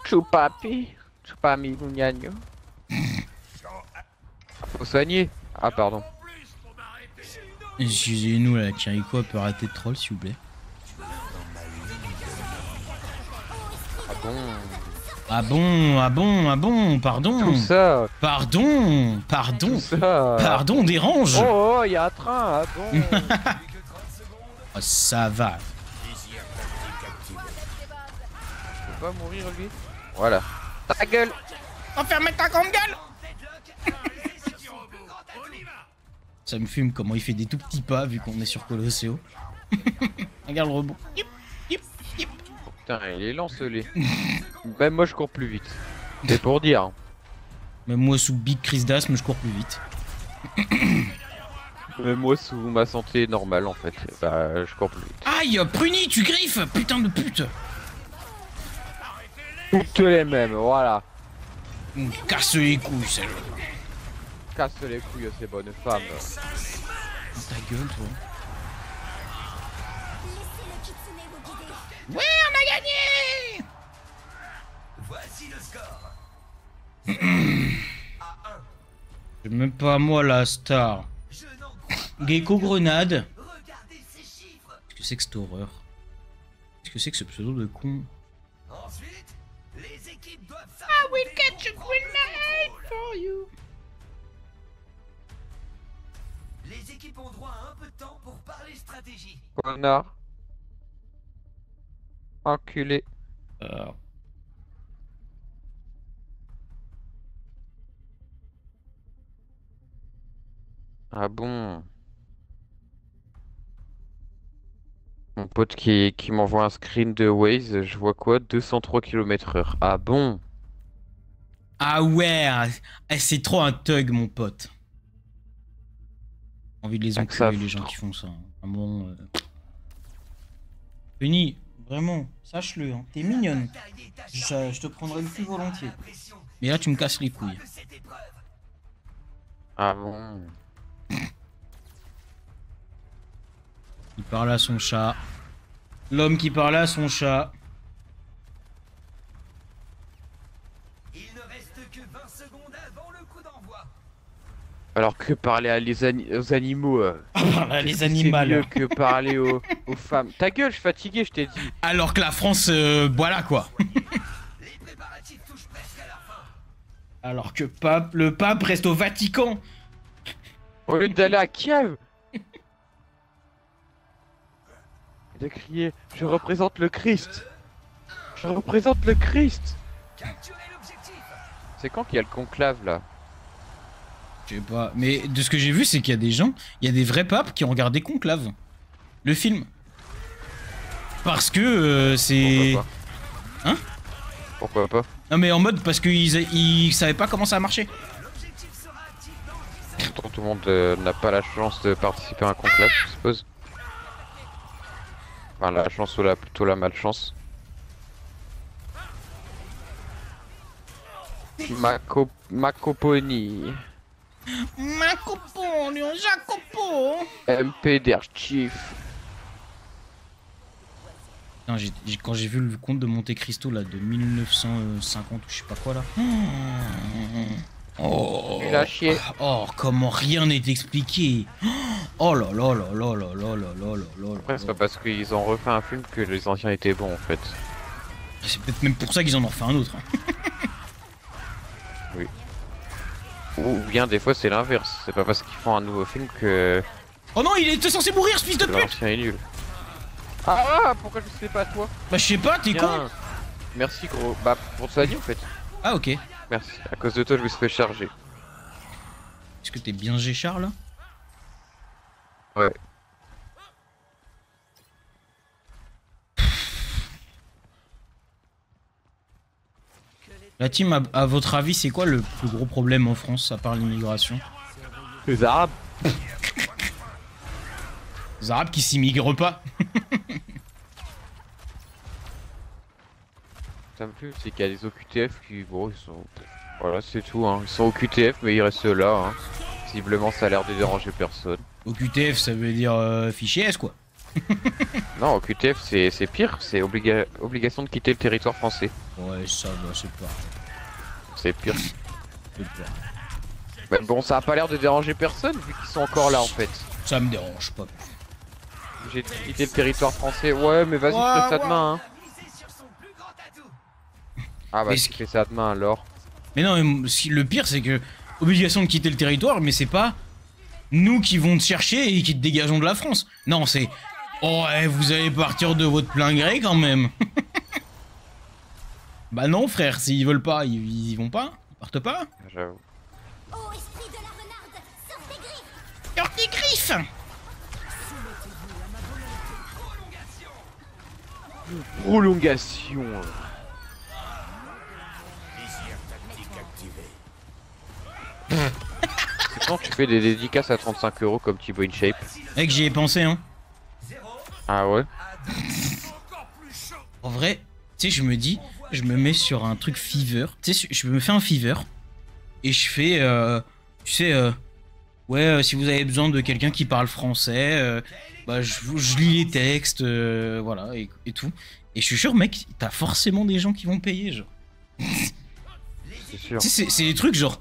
Choupapi, Choupami, mon gnagnon. Faut soigner. Ah, pardon. Excusez-nous, la Kiriko peut arrêter de troll, s'il vous plaît. Ah bon. Ah bon, ah bon, ah bon, pardon. Tout ça. Pardon, Tout ça. pardon, dérange. Oh, il y a un train. Ah bon. Oh, ça va. Je peux pas mourir lui. Voilà. Ta gueule. Enfermez ta grande gueule. Ça me fume comment il fait des tout petits pas vu qu'on est sur Colosseo. Regarde le rebond. Yip, yip, yip. Putain, il est lancelé. Même moi je cours plus vite. C'est pour dire. Même moi sous big crise d'asthme je cours plus vite. Même moi sous ma santé normale en fait. Bah je cours plus vite. Aïe, Pruny, tu griffes. Putain de pute. Toutes les mêmes, voilà. On me casse les couilles celle-là. Casse les couilles ces bonnes femmes. Ta gueule toi. Laissez le kitsune vous guider. Ouais, on a gagné. Voici le score. C'est même pas moi la star. Je n'en crois Gecko Grenade. pas. Regardez ces chiffres. Qu'est-ce que c'est que cette horreur? Qu'est-ce que c'est que ce pseudo de con? Ensuite, les équipes doivent I will s'affronter catch a pour grenade prendre le contrôle. for you. Les équipes ont droit à un peu de temps pour parler stratégie. Connard. Enculé. Ah bon. Mon pote qui m'envoie un screen de Waze, je vois quoi? 203 km/h. Ah bon? Ah ouais, c'est trop un thug mon pote. J'ai envie de les Rien que ça, enculer les gens qui font ça. Ah bon. Penny, vraiment, sache-le, hein, t'es mignonne. Je te prendrai le plus volontiers. Mais là tu me casses les couilles. Ah bon? Il parle à son chat. L'homme qui parle à son chat. Il ne reste que 20 secondes avant le coup d'envoi. Alors que parler aux animaux, Là, les c'est animaux. mieux que parler aux femmes. Ta gueule, je suis fatigué, je t'ai dit. Alors que la France, voilà quoi. Les préparatifs touchent presque à la fin. Alors que le pape reste au Vatican. Au lieu d'aller à Kiev. Il a crié, je représente le Christ. Je représente le Christ. Capturez l'objectif. C'est quand qu'il y a le conclave là? Je sais pas, mais de ce que j'ai vu, c'est qu'il y a des gens, il y a des vrais papes qui ont regardé Conclave, le film. Parce que c'est... Pourquoi pas? Hein? Pourquoi pas? Non mais en mode parce qu'ils savaient pas comment ça marchait. L'objectif sera actif dans 10 secondes. Tout le monde n'a pas la chance de participer à un conclave, je suppose. Enfin, la chance ou plutôt la malchance. Macoponi. Macopo, Jacopo. MP der Chief. Putain, quand j'ai vu le compte de Monte Cristo là de 1950 ou je sais pas quoi là. Oh, Il a chié. oh, comment rien n'est expliqué. Oh là là là là là là là là là là. Après, c'est pas parce qu'ils ont refait un film que les anciens étaient bons en fait. C'est peut-être même pour ça qu'ils en ont refait un autre. Oui. Ou bien des fois c'est l'inverse. C'est pas parce qu'ils font un nouveau film que Oh non, il était censé mourir ce fils de pute. l'ancien est nul. Ah, pourquoi je sais pas toi? Bah je sais pas, t'es con. Tiens. Merci gros. Bah pour te soigner en fait. Ah ok. Merci. À cause de toi je me suis fait charger. Est-ce que t'es bien Géchard là? Ouais. La team, à votre avis, c'est quoi le plus gros problème en France à part l'immigration? Les Arabes. Les Arabes qui s'immigrent pas. Ça me plaît, c'est qu'il y a des OQTF qui, bon, ils sont... Voilà, c'est tout, hein. Ils sont au QTF, mais ils restent là, hein. Visiblement, ça a l'air de déranger personne. Au QTF, ça veut dire fichier S, quoi. Non, au QTF, c'est pire, c'est obligation de quitter le territoire français. Ouais, ça va, c'est pas. C'est pire. C'est pas. Mais bon, ça a pas l'air de déranger personne, vu qu'ils sont encore là, en fait. Ça me dérange pas. J'ai quitté le territoire français. Ouais, mais vas-y, Ouais, fais ça demain, hein. Misez sur son plus grand atout. Ah bah, Mais tu fais ça demain, alors. Mais non, mais le pire, c'est que obligation de quitter le territoire, mais c'est pas nous qui vont te chercher et qui te dégageons de la France. Non, c'est oh, ouais, vous allez partir de votre plein gré quand même. Bah non, frère, s'ils veulent pas, ils y vont pas. Ils partent pas. J'avoue. Oh, esprit de la renarde, sors tes griffes. Sors tes griffes. Prolongation. C'est quand tu fais des dédicaces à 35 € comme Thibaut InShape. Mec, j'y ai pensé, hein. Ah ouais? En vrai, tu sais, je me dis, je me mets sur un truc Fiverr. Tu sais, je me fais un Fiverr. Et je fais, tu sais, ouais, si vous avez besoin de quelqu'un qui parle français, bah, je lis les textes, voilà, et tout. Et je suis sûr, mec, t'as forcément des gens qui vont payer, genre. C'est sûr. Tu sais, c'est des trucs, genre,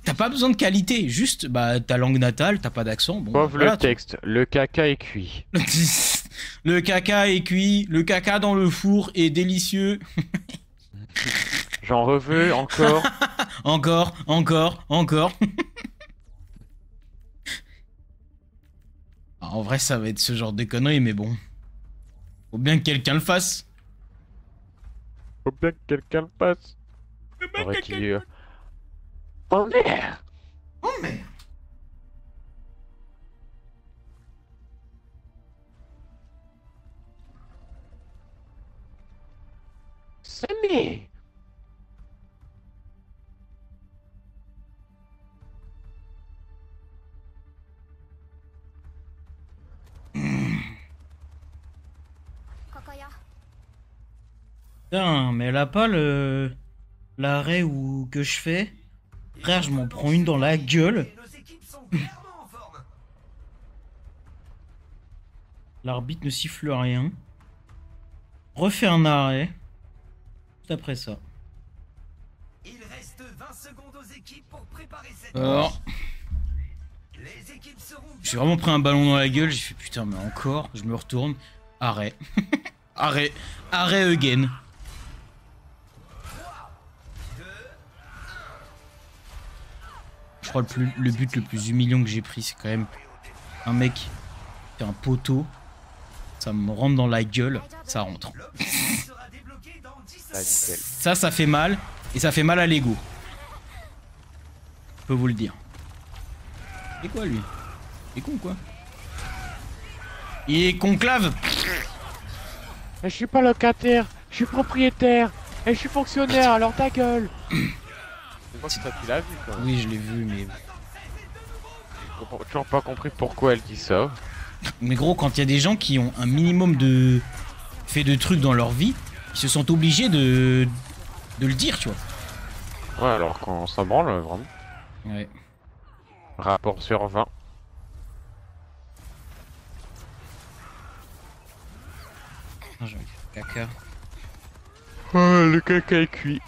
t'as pas besoin de qualité, juste, bah, ta langue natale, t'as pas d'accent, bon. Pauvre voilà, le texte, le caca est cuit. Le caca est cuit, le caca dans le four est délicieux. J'en reveux encore. Encore, encore, encore. Ah, en vrai, ça va être ce genre de conneries, mais bon. Faut bien que quelqu'un le fasse. Faut bien que quelqu'un le passe. Faudrait qu'il... Oh merde! Oh merde. Sammy! Kokoya. Putain, mais elle a pas l'arrêt où que je fais. Frère, je m'en prends une dans la gueule. Nos équipes sont clairement en forme. L'arbitre ne siffle rien. Refait un arrêt. Juste après ça. Il reste 20 secondes aux équipes pour préparer cette Alors, Les équipes seront j'ai vraiment pris un ballon dans la gueule. J'ai fait putain, mais encore. Je me retourne. Arrêt. Arrêt. Arrêt again. Je crois le but le plus humiliant que j'ai pris, c'est quand même un mec qui fait un poteau. Ça me rentre dans la gueule. Ça rentre. l'objectif sera débloqué dans 10 Ah, secondes. nickel. Ça fait mal. Et ça fait mal à l'ego. Je peux vous le dire. C'est quoi lui? Il est con quoi? Il est conclave. Je suis pas locataire, je suis propriétaire, et je suis fonctionnaire, alors ta gueule! Je pense que toi tu l'as vu quand même. Oui, je l'ai vu, mais... J'ai toujours pas compris pourquoi elle dit ça. Mais gros, quand il y a des gens qui ont un minimum de... fait de trucs dans leur vie, ils se sentent obligés de le dire, tu vois. Ouais, alors qu'on s'en branle, vraiment. Ouais. Rapport sur 20. Ah, j'arrive. Caca. Le caca est cuit.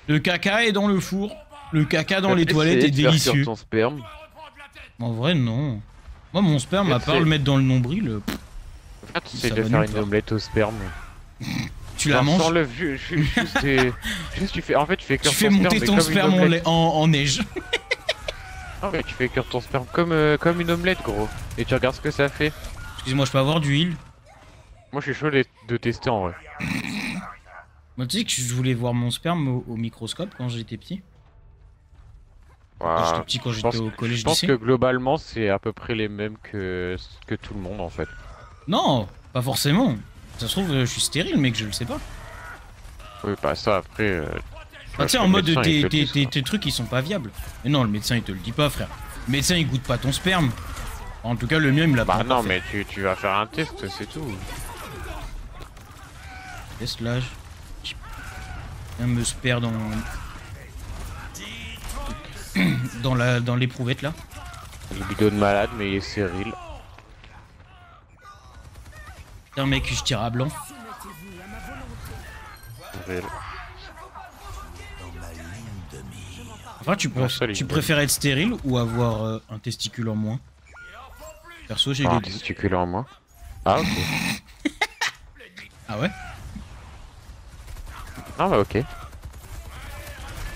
Le caca est dans le four. Le caca dans les toilettes est Essayer de faire délicieux. cuire ton sperme. En vrai, non. Moi, mon sperme, à part C'est- le mettre dans le nombril, En fait, Ça essaye de va faire nulle une part. omelette au sperme. tu la manges. Sans l'œuf, juste tu fais. En fait, tu fais cuire Tu fais ton monter sperme, ton mais comme une sperme omelette. en neige. Ah ouais, tu fais cuire ton sperme comme une omelette, gros. Et tu regardes ce que ça fait. Excuse-moi, je peux avoir d'huile? Moi, je suis chaud de tester en vrai. Moi, tu sais que je voulais voir mon sperme au microscope quand j'étais petit. Quand j'étais petit, quand Je pense, j'étais au collège je pense lycée. que globalement, c'est à peu près les mêmes que tout le monde en fait. Non, pas forcément. Ça se trouve, je suis stérile, mec, je le sais pas. Oui, pas ça après. Ah, tu sais, en mode tes trucs ils sont pas viables. Mais non, le médecin il te le dit pas, frère. Le médecin il goûte pas ton sperme. En tout cas, le mien il me l'a Bah pas non, encore mais tu vas faire un test, c'est tout. fait. Test l'âge. Viens me spare dans l'éprouvette là. Le bidon de malade, mais il est stérile. Putain, mec, je tire à blanc. Réel. Enfin, tu préfères être stérile ou avoir un testicule en moins? Perso, j'ai Un les deux. testicule en moins. Ah ok. Ah ouais? Ah bah ok.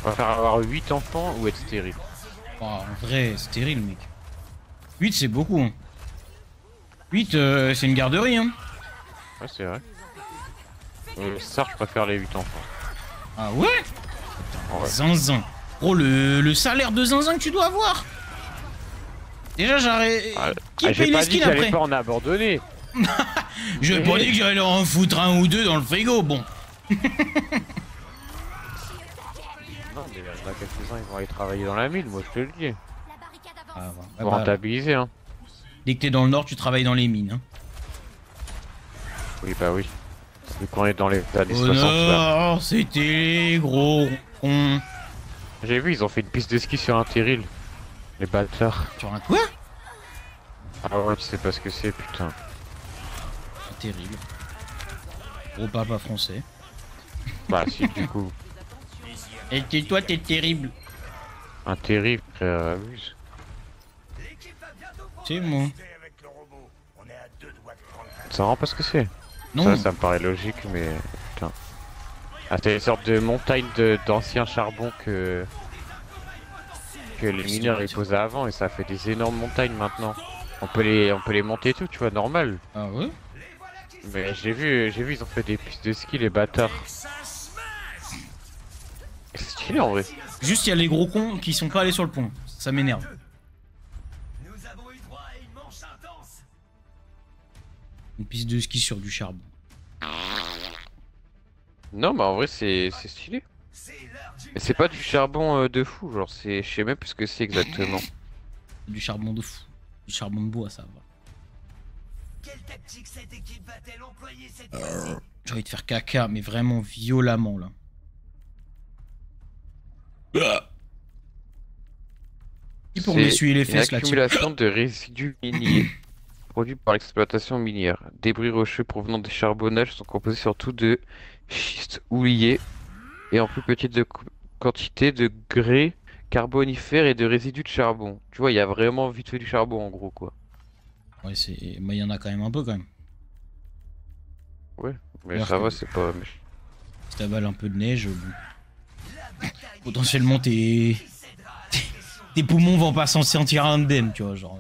On va faire avoir 8 enfants ou être stérile. Oh, en vrai, stérile, mec. 8 c'est beaucoup. Hein. 8 c'est une garderie, hein. Ouais, c'est vrai. Ça, je préfère les 8 enfants. Ah ouais? En vrai. Zinzin. Gros, le salaire de zinzin que tu dois avoir. Déjà, j'arrête. Qui J'ai paye pas les dit skins que j'allais après? pas en abandonner. Je pas dit que j'allais leur en foutre un ou deux dans le frigo, bon. Non, mais il y en a quelques-uns, ils vont aller travailler dans la mine, moi je te le dis. La barricade avance. Ah, bah, Pour rentabiliser, hein. dès que t'es dans le nord, tu travailles dans les mines. Hein. Oui, bah oui. Vu qu'on est dans les années Au 60 là. nord, c'était les gros cons. J'ai vu, ils ont fait une piste de ski sur un terril. Les bâtards. Sur un quoi? Ah ouais, tu sais pas ce que c'est, putain. C'est terrible. Gros papa français. Bah si, du coup. Et toi, t'es terrible. Un terrible, frère, abuse. C'est moi. Ça rend pas ce que c'est. Non. Ça me paraît logique, mais putain. Ah, c'est une sorte de montagne d'anciens charbons que les mineurs ils posaient avant et ça fait des énormes montagnes maintenant. On peut les monter et tout, tu vois, normal. Ah ouais? Mais j'ai vu, ils ont fait des pistes de ski, les bâtards. C'est stylé en vrai. Juste, il y a les gros cons qui sont pas allés sur le pont. Ça m'énerve. Nous avons eu droit à une manche intense. Une piste de ski sur du charbon. Non, mais en vrai, c'est stylé. C'est l'heure du Mais c'est pas du charbon de fou, genre, je sais même plus ce que c'est exactement. Du charbon de fou. Du charbon de bois, ça va. Quelle tactique cette équipe va-t-elle employer cette fois-ci? J'ai envie de faire caca, mais vraiment violemment là. Et pour m'essuyer les Une fesses là, tiens. accumulation de résidus miniers produits par l'exploitation minière. Débris rocheux provenant des charbonnages sont composés surtout de schiste houillé et en plus petite quantité de grès carbonifères et de résidus de charbon. Tu vois, il y a vraiment vite fait du charbon en gros quoi. Ouais, mais il y en a quand même un peu quand même. Ouais, mais Alors ça que- va, c'est pas. Si t'avales un peu de neige, potentiellement tes poumons vont pas s'en sentir indemne, tu vois, genre.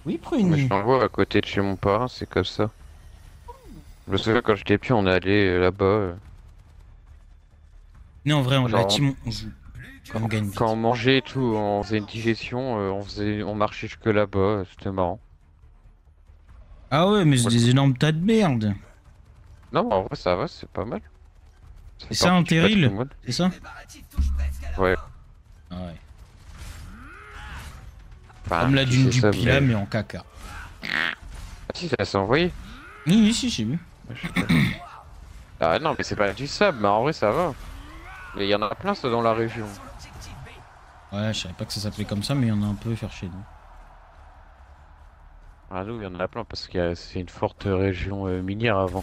Oui, Mais prune. je t'envoie à côté de chez mon parrain, c'est comme ça. Je me souviens quand j'étais petit, on est allé là-bas. Non, en vrai, la Genre, team, on joue. On gagne vite. Quand on mangeait et tout, on faisait une digestion, on marchait jusque là-bas, c'était marrant. Ah ouais, mais c'est Ouais. des énormes tas de merde. Non, en vrai, ça va, c'est pas mal. C'est fait ça partie un du terril? patrimoine. C'est ça? Ouais. Ah ouais. Enfin, Comme la qui dune sait du ça, Pila, mais- mais en caca. Ah si, ça s'est envoyé. Oui, oui, si, j'ai vu. Ah non, mais c'est pas du sable, mais en vrai, ça va. Mais il y en a plein, ça, dans la région. Ouais, je savais pas que ça s'appelait comme ça, mais il y en a un peu faire chez nous. Ah nous, il y en a plein parce que c'est une forte région minière avant.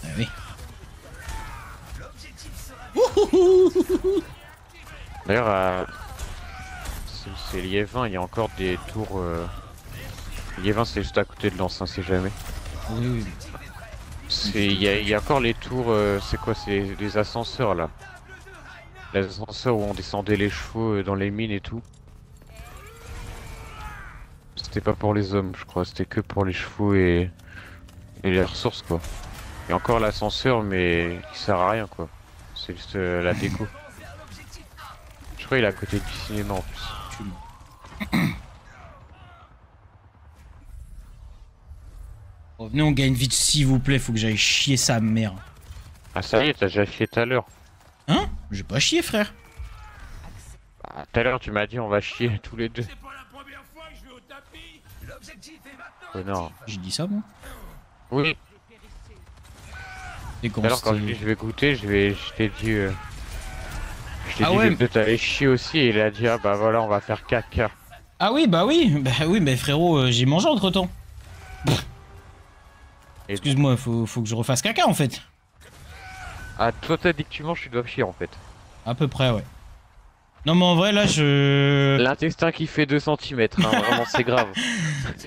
Ah oui. D'ailleurs, c'est Liévin, il y a encore des tours. Liévin, c'est juste à côté de Lens, hein, c'est jamais. Oui, oui. Il y a encore les tours, c'est quoi? C'est des ascenseurs là. Les ascenseurs où on descendait les chevaux dans les mines et tout. C'était pas pour les hommes, je crois, c'était que pour les chevaux et les ressources quoi. Il y a encore l'ascenseur, mais qui sert à rien quoi. C'est juste la déco. Je crois qu'il est à côté du cinéma en plus. Revenez, on gagne vite s'il vous plaît, faut que j'aille chier sa mère. Ah ça y est, t'as déjà chié tout à l'heure. Hein? J'ai pas chier frère. Bah, tout à l'heure tu m'as dit on va chier tous les deux. Non. J'ai dit ça moi? Oui. Et Tout à l'heure quand je dis je vais goûter, je t'ai dit je t'ai dit ouais. que t'allais chier aussi et il a dit ah bah voilà on va faire caca. Ah oui, bah oui, mais frérot, j'ai mangé entre temps. Excuse-moi, faut que je refasse caca en fait. Ah toi t'as dit que tu manges, tu dois chier en fait. À peu près, ouais. Non mais en vrai là je... L'intestin qui fait 2 cm, hein, vraiment c'est grave.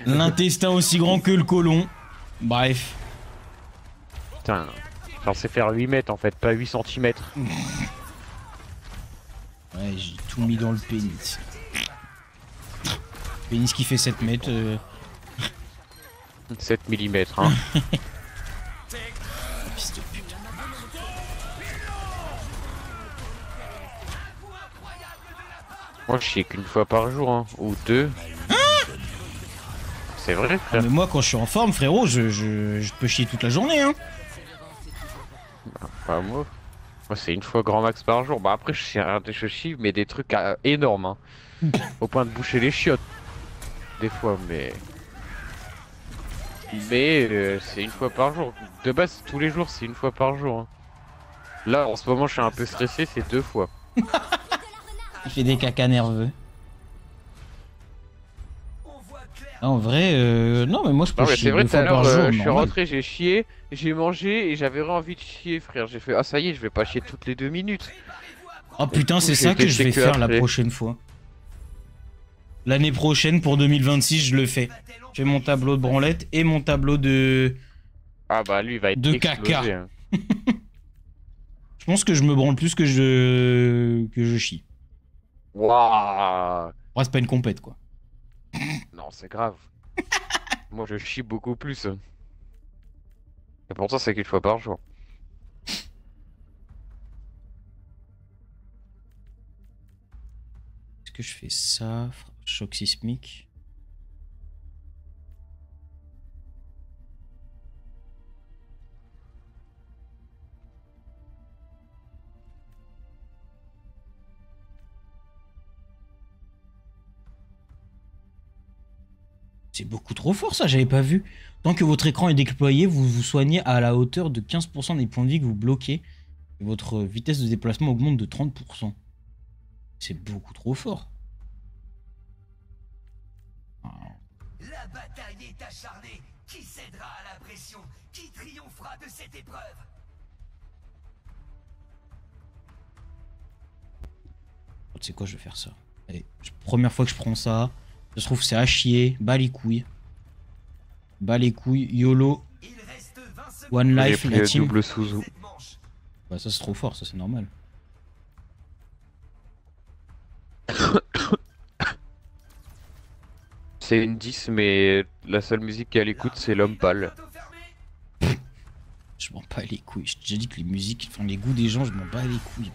L'intestin aussi grand que le côlon. Bref. Putain, censé faire 8 mètres en fait, pas 8 cm. Ouais, j'ai tout mis dans le pénis. Pénis qui fait 7 mètres. 7 mm hein. Fils de pute. Moi je chie qu'une fois par jour hein, ou 2. C'est vrai frère. Mais moi quand je suis en forme frérot, je peux chier toute la journée hein. Pas moi. Moi c'est une fois grand max par jour. Bah après je chie mais des trucs énormes hein. Au point de boucher les chiottes. Des fois mais... c'est une fois par jour. De base tous les jours c'est une fois par jour hein. Là en ce moment je suis un peu stressé, c'est 2 fois. Il fait des caca nerveux. Ah, en vrai, non mais moi je peux Non mais chier c'est vrai, 2 tout à fois par l'heure jour. je suis normal. rentré, j'ai chié, j'ai mangé et j'avais envie de chier frère. J'ai fait ah ça y est, je vais pas chier toutes les 2 minutes. Oh putain, c'est J'ai ça que je testé vais que faire la après. prochaine fois. L'année prochaine pour 2026, je le fais. Je fais mon tableau de branlette et mon tableau de... Ah bah lui il va être De explosé, caca. hein. Je pense que je me branle plus que je chie. Waouh. Ouais, c'est pas une compète quoi. Non c'est grave. Moi je chie beaucoup plus. Et pourtant c'est qu'une fois par jour. Est-ce que je fais ça? Choc sismique. C'est beaucoup trop fort ça, j'avais pas vu. Tant que votre écran est déployé, vous vous soignez à la hauteur de 15% des points de vie que vous bloquez. Et votre vitesse de déplacement augmente de 30%. C'est beaucoup trop fort. La bataille est acharnée. Qui cédera à la pression? Qui triomphera de cette épreuve? Oh, tu sais quoi, je vais faire ça. Allez, première fois que je prends ça. Ça se trouve, c'est à chier. Bas les couilles. Bas les couilles. YOLO. Il reste 20 secondes. One J'ai life, pris la le team. double Suzu. Cette manche. Bah, ça, c'est trop fort, ça, c'est normal. C'est une 10 mais la seule musique qu'elle écoute c'est l'homme pâle. Bientôt fermé. Je m'en bats les couilles. J'ai déjà dit que les musiques, enfin, les goûts des gens, je m'en bats les couilles.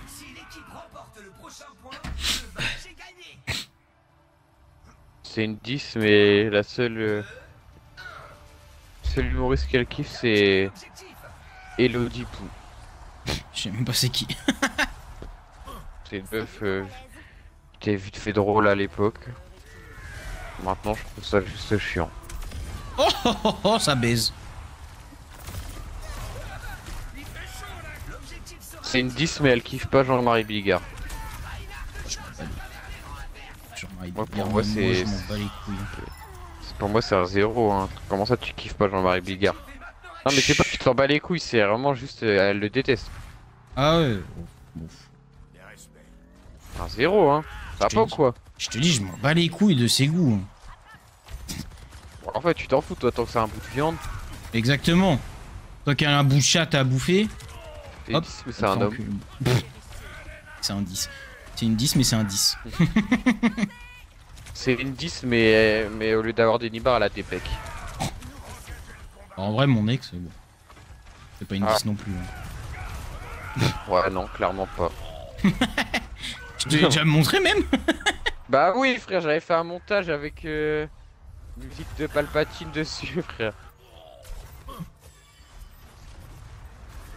Si l'équipe remporte le prochain point, le match est gagné. C'est une 10 mais la seule humoriste qu'elle kiffe c'est Objectif. Je Elodie Pou. sais même pas c'est qui. C'est une meuf qui était vite fait drôle à l'époque. Maintenant je trouve ça juste chiant. Oh, oh, oh, oh, ça baise. L'objectif sera C'est une 10 mais elle kiffe pas Jean-Marie Bigard. Je m'en bats les couilles. Moi, pour moi, c'est- je m'en bats les couilles. C'est Pour moi, c'est un zéro. Hein. Comment ça, tu kiffes pas Jean-Marie Bigard? Non, mais c'est pas que tu t'en bats les couilles, c'est vraiment juste. Elle le déteste. Ah ouais. Bon. Un zéro, hein. Ça va Je pas ou te dis. quoi? Je te dis, je m'en bats les couilles de ses goûts. Hein. Bon, en fait, tu t'en fous, toi, tant que c'est un bout de viande. Exactement. Toi qui as un bout de chatte à bouffer. C'est Hop, 10, mais c'est un homme. C'est un 10. C'est une 10, mais c'est un 10. C'est une 10, mais au lieu d'avoir des nibards, elle a des pecs. En vrai, mon ex, bon. C'est pas une Ah. 10 non plus. Hein. Ouais, non, clairement pas. Je te l'ai déjà montré même. Bah oui, frère, j'avais fait un montage avec musique de Palpatine dessus, frère.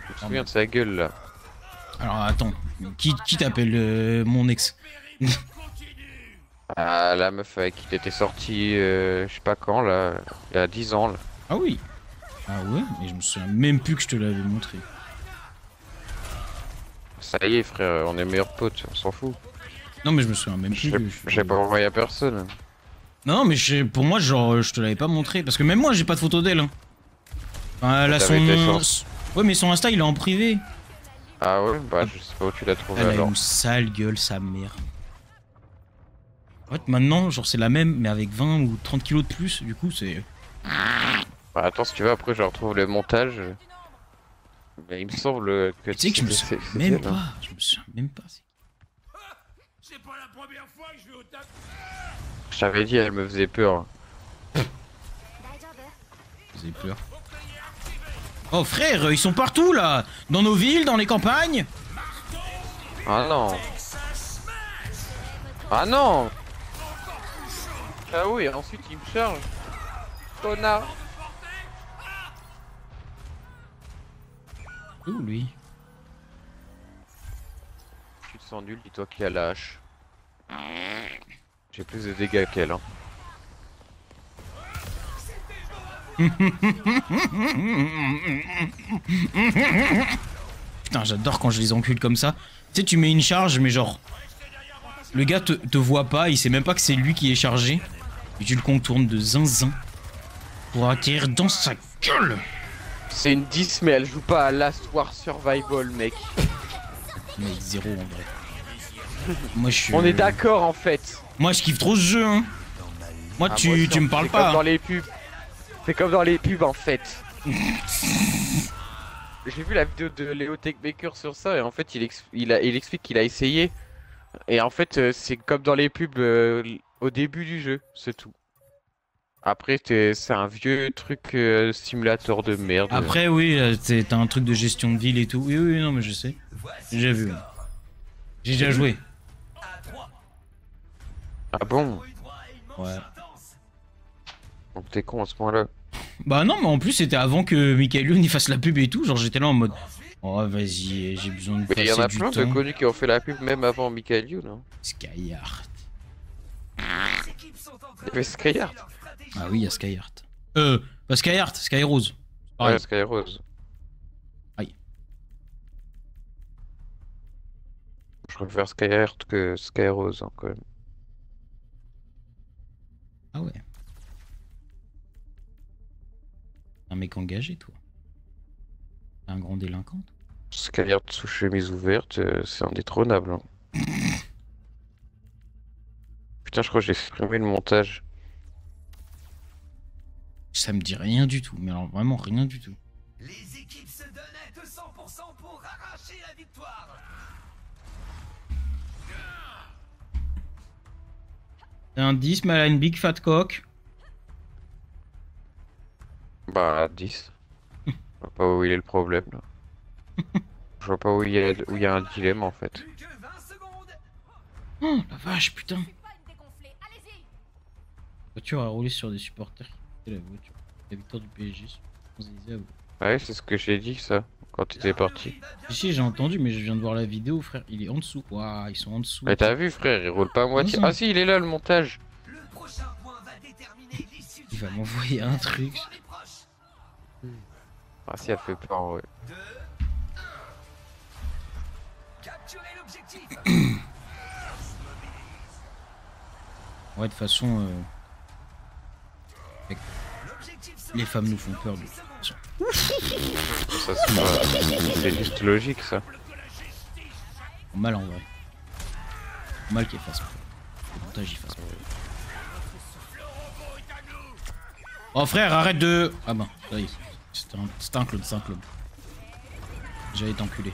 Je me souviens de sa gueule là. Alors attends, qui t'appelle mon ex? Ah, la meuf avec qui t'étais sorti, je sais pas quand là, il y a 10 ans là. Ah oui. Ah ouais, mais je me souviens même plus que je te l'avais montré. Ça y est, frère, on est meilleurs potes, on s'en fout. Non mais je me souviens même plus. J'ai pas envoyé à personne. Non mais pour moi genre je te l'avais pas montré parce que même moi j'ai pas de photo d'elle. Hein. Enfin, elle a T'avais été son. Ouais mais son Insta il est en privé. Ah ouais, bah je sais pas où tu l'as trouvé Elle a alors. une sale gueule sa mère. En fait maintenant genre c'est la même mais avec 20 ou 30 kilos de plus du coup c'est. Bah, attends, si tu veux, après je retrouve le montage. Mais il me semble que Tu sais que je me souviens même pas. Je me souviens même pas. C'est pas la première fois que je vais au taf. Je t'avais dit, elle me faisait peur. Vous avez peur. Oh frère, ils sont partout là. Dans nos villes, dans les campagnes. Ah non. Ah non. Ah oui, ensuite il me charge. Connard. Où lui? Tu te sens nul, dis-toi qui a la hache. J'ai plus de dégâts qu'elle. Hein. Putain, j'adore quand je les encule comme ça. Tu sais, tu mets une charge, mais genre. Le gars te voit pas, il sait même pas que c'est lui qui est chargé. Et tu le contournes de zinzin. Pour atterrir dans sa gueule. C'est une 10, mais elle joue pas à Last War Survival, mec. Mec, zéro en vrai. Moi je suis. On est d'accord en fait. Moi je kiffe trop ce jeu, hein. Moi Ah, tu moi aussi, me parles c'est comme pas. dans Hein. les pubs. C'est comme dans les pubs en fait. J'ai vu la vidéo de Léo Techmaker sur ça et en fait il explique qu'il a essayé. Et en fait c'est comme dans les pubs au début du jeu, c'est tout. Après c'est un vieux truc simulateur de merde. Après, oui, t'as un truc de gestion de ville et tout. Oui, oui, non, mais je sais. J'ai déjà vu. J'ai déjà joué. Ah bon? Ouais. Donc t'es con à ce point-là. Bah non, mais en plus, c'était avant que Michael Youn y fasse la pub et tout. Genre, j'étais là en mode. Oh, vas-y, j'ai besoin de Mais il y en passer a du plein de temps. connus qui ont fait la pub même avant Michael Youn. Hein. Skyheart. Il y avait Skyheart. Ah oui, il y a Skyheart. Pas Skyheart, Skyrose. Ouais, Skyrose. Aïe. Je préfère Skyheart que Skyrose hein, quand même. Ah ouais. Un mec engagé, toi. Un grand délinquant. Skyheart sous chemise ouverte, c'est indétrônable. Hein. Putain, je crois que j'ai supprimé le montage. Ça me dit rien du tout, mais alors vraiment rien du tout. Les équipes se donnaient 200% pour arracher la victoire. C'est un 10, mais elle a une big fat cock. Bah, 10. Je vois pas où il est le problème là. Je vois pas où il y a un dilemme en fait. Plus que 20 secondes. Oh la vache, putain. Je suis pas une dégonflée, allez-y. La voiture a roulé sur des supporters qui quittaient la voiture. La victoire du PSG. Ouais, c'est ce que j'ai dit ça, quand t'étais parti. Si, j'ai entendu, mais je viens de voir la vidéo, frère. Il est en dessous. Waouh, ils sont en dessous. Mais t'as vu frère, il roule pas à moitié. Non, Ah si, il est là le montage. Le prochain point va déterminer l'issue du Il va match. m'envoyer un truc. Voir les proches. Ah si, elle fait peur ouais. 2, 1. Capturez l'objectif. Ouais, de toute façon. Les femmes nous font peur. Ça, c'est juste logique, ça. Mal en vrai. Mal qu'il fasse pas. Le montage il fasse pas. Oh frère, arrête de... Ah bah, ça y est. C'était un clone, c'est un clone. J'allais t'enculer.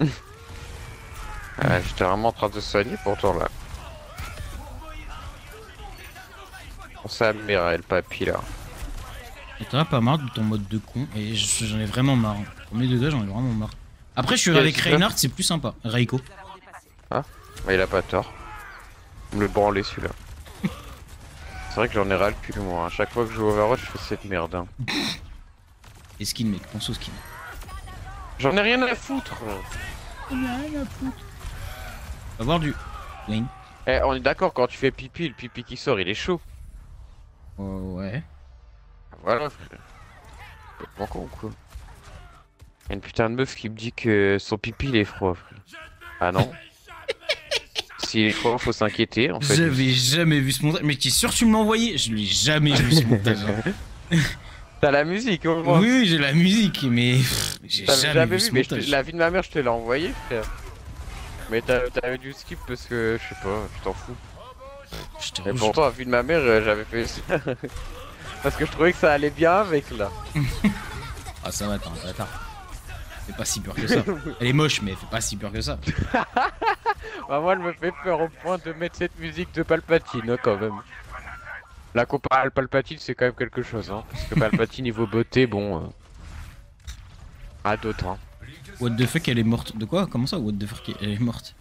J'étais vraiment en train de soigner pourtant là. On s'amène le papy là. Et t'en as pas marre de ton mode de con. Et j'en ai vraiment marre. Premier degré, j'en ai vraiment marre. Après, je suis avec Reinhardt, c'est plus sympa. Reiko. Ah, bah il a pas tort. Me le branler celui-là. C'est vrai que j'en ai ras le cul moi. À chaque fois que je joue Overwatch, je fais cette merde. Hein. Et skin, mec, pense au skin. J'en ai rien à foutre. Va voir du. Wayne. Eh, on est d'accord, quand tu fais pipi, le pipi qui sort, il est chaud. Ouais. Voilà, frère. Complètement con, quoi. Y'a une putain de meuf qui me dit que son pipi il est froid, frère. Ah non. S'il est froid, faut s'inquiéter, en fait. J'avais jamais vu ce montage. Mais t'es sûr que tu me l'as envoyé? Je l'ai jamais vu ce montage. T'as la musique, au moins. Oui, j'ai la musique, mais j'ai jamais vu ce mais montage. la vie de ma mère, je te l'ai envoyé, frère. Mais t'avais dû skip parce que, je sais pas, je t'en fous. Et pourtant, la vie de ma mère, j'avais fait ça. Parce que je trouvais que ça allait bien avec, là. Ah, ça va, t'es un bâtard. C'est pas si peur que ça. Elle est moche, mais elle fait pas si peur que ça. Bah, moi, elle me fait peur au point de mettre cette musique de Palpatine, hein, quand même. La comparée à Palpatine, c'est quand même quelque chose, hein. Parce que Palpatine, niveau beauté, bon. À d'autres, hein. What the fuck, elle est morte. De quoi? Comment ça, what the fuck, elle est morte?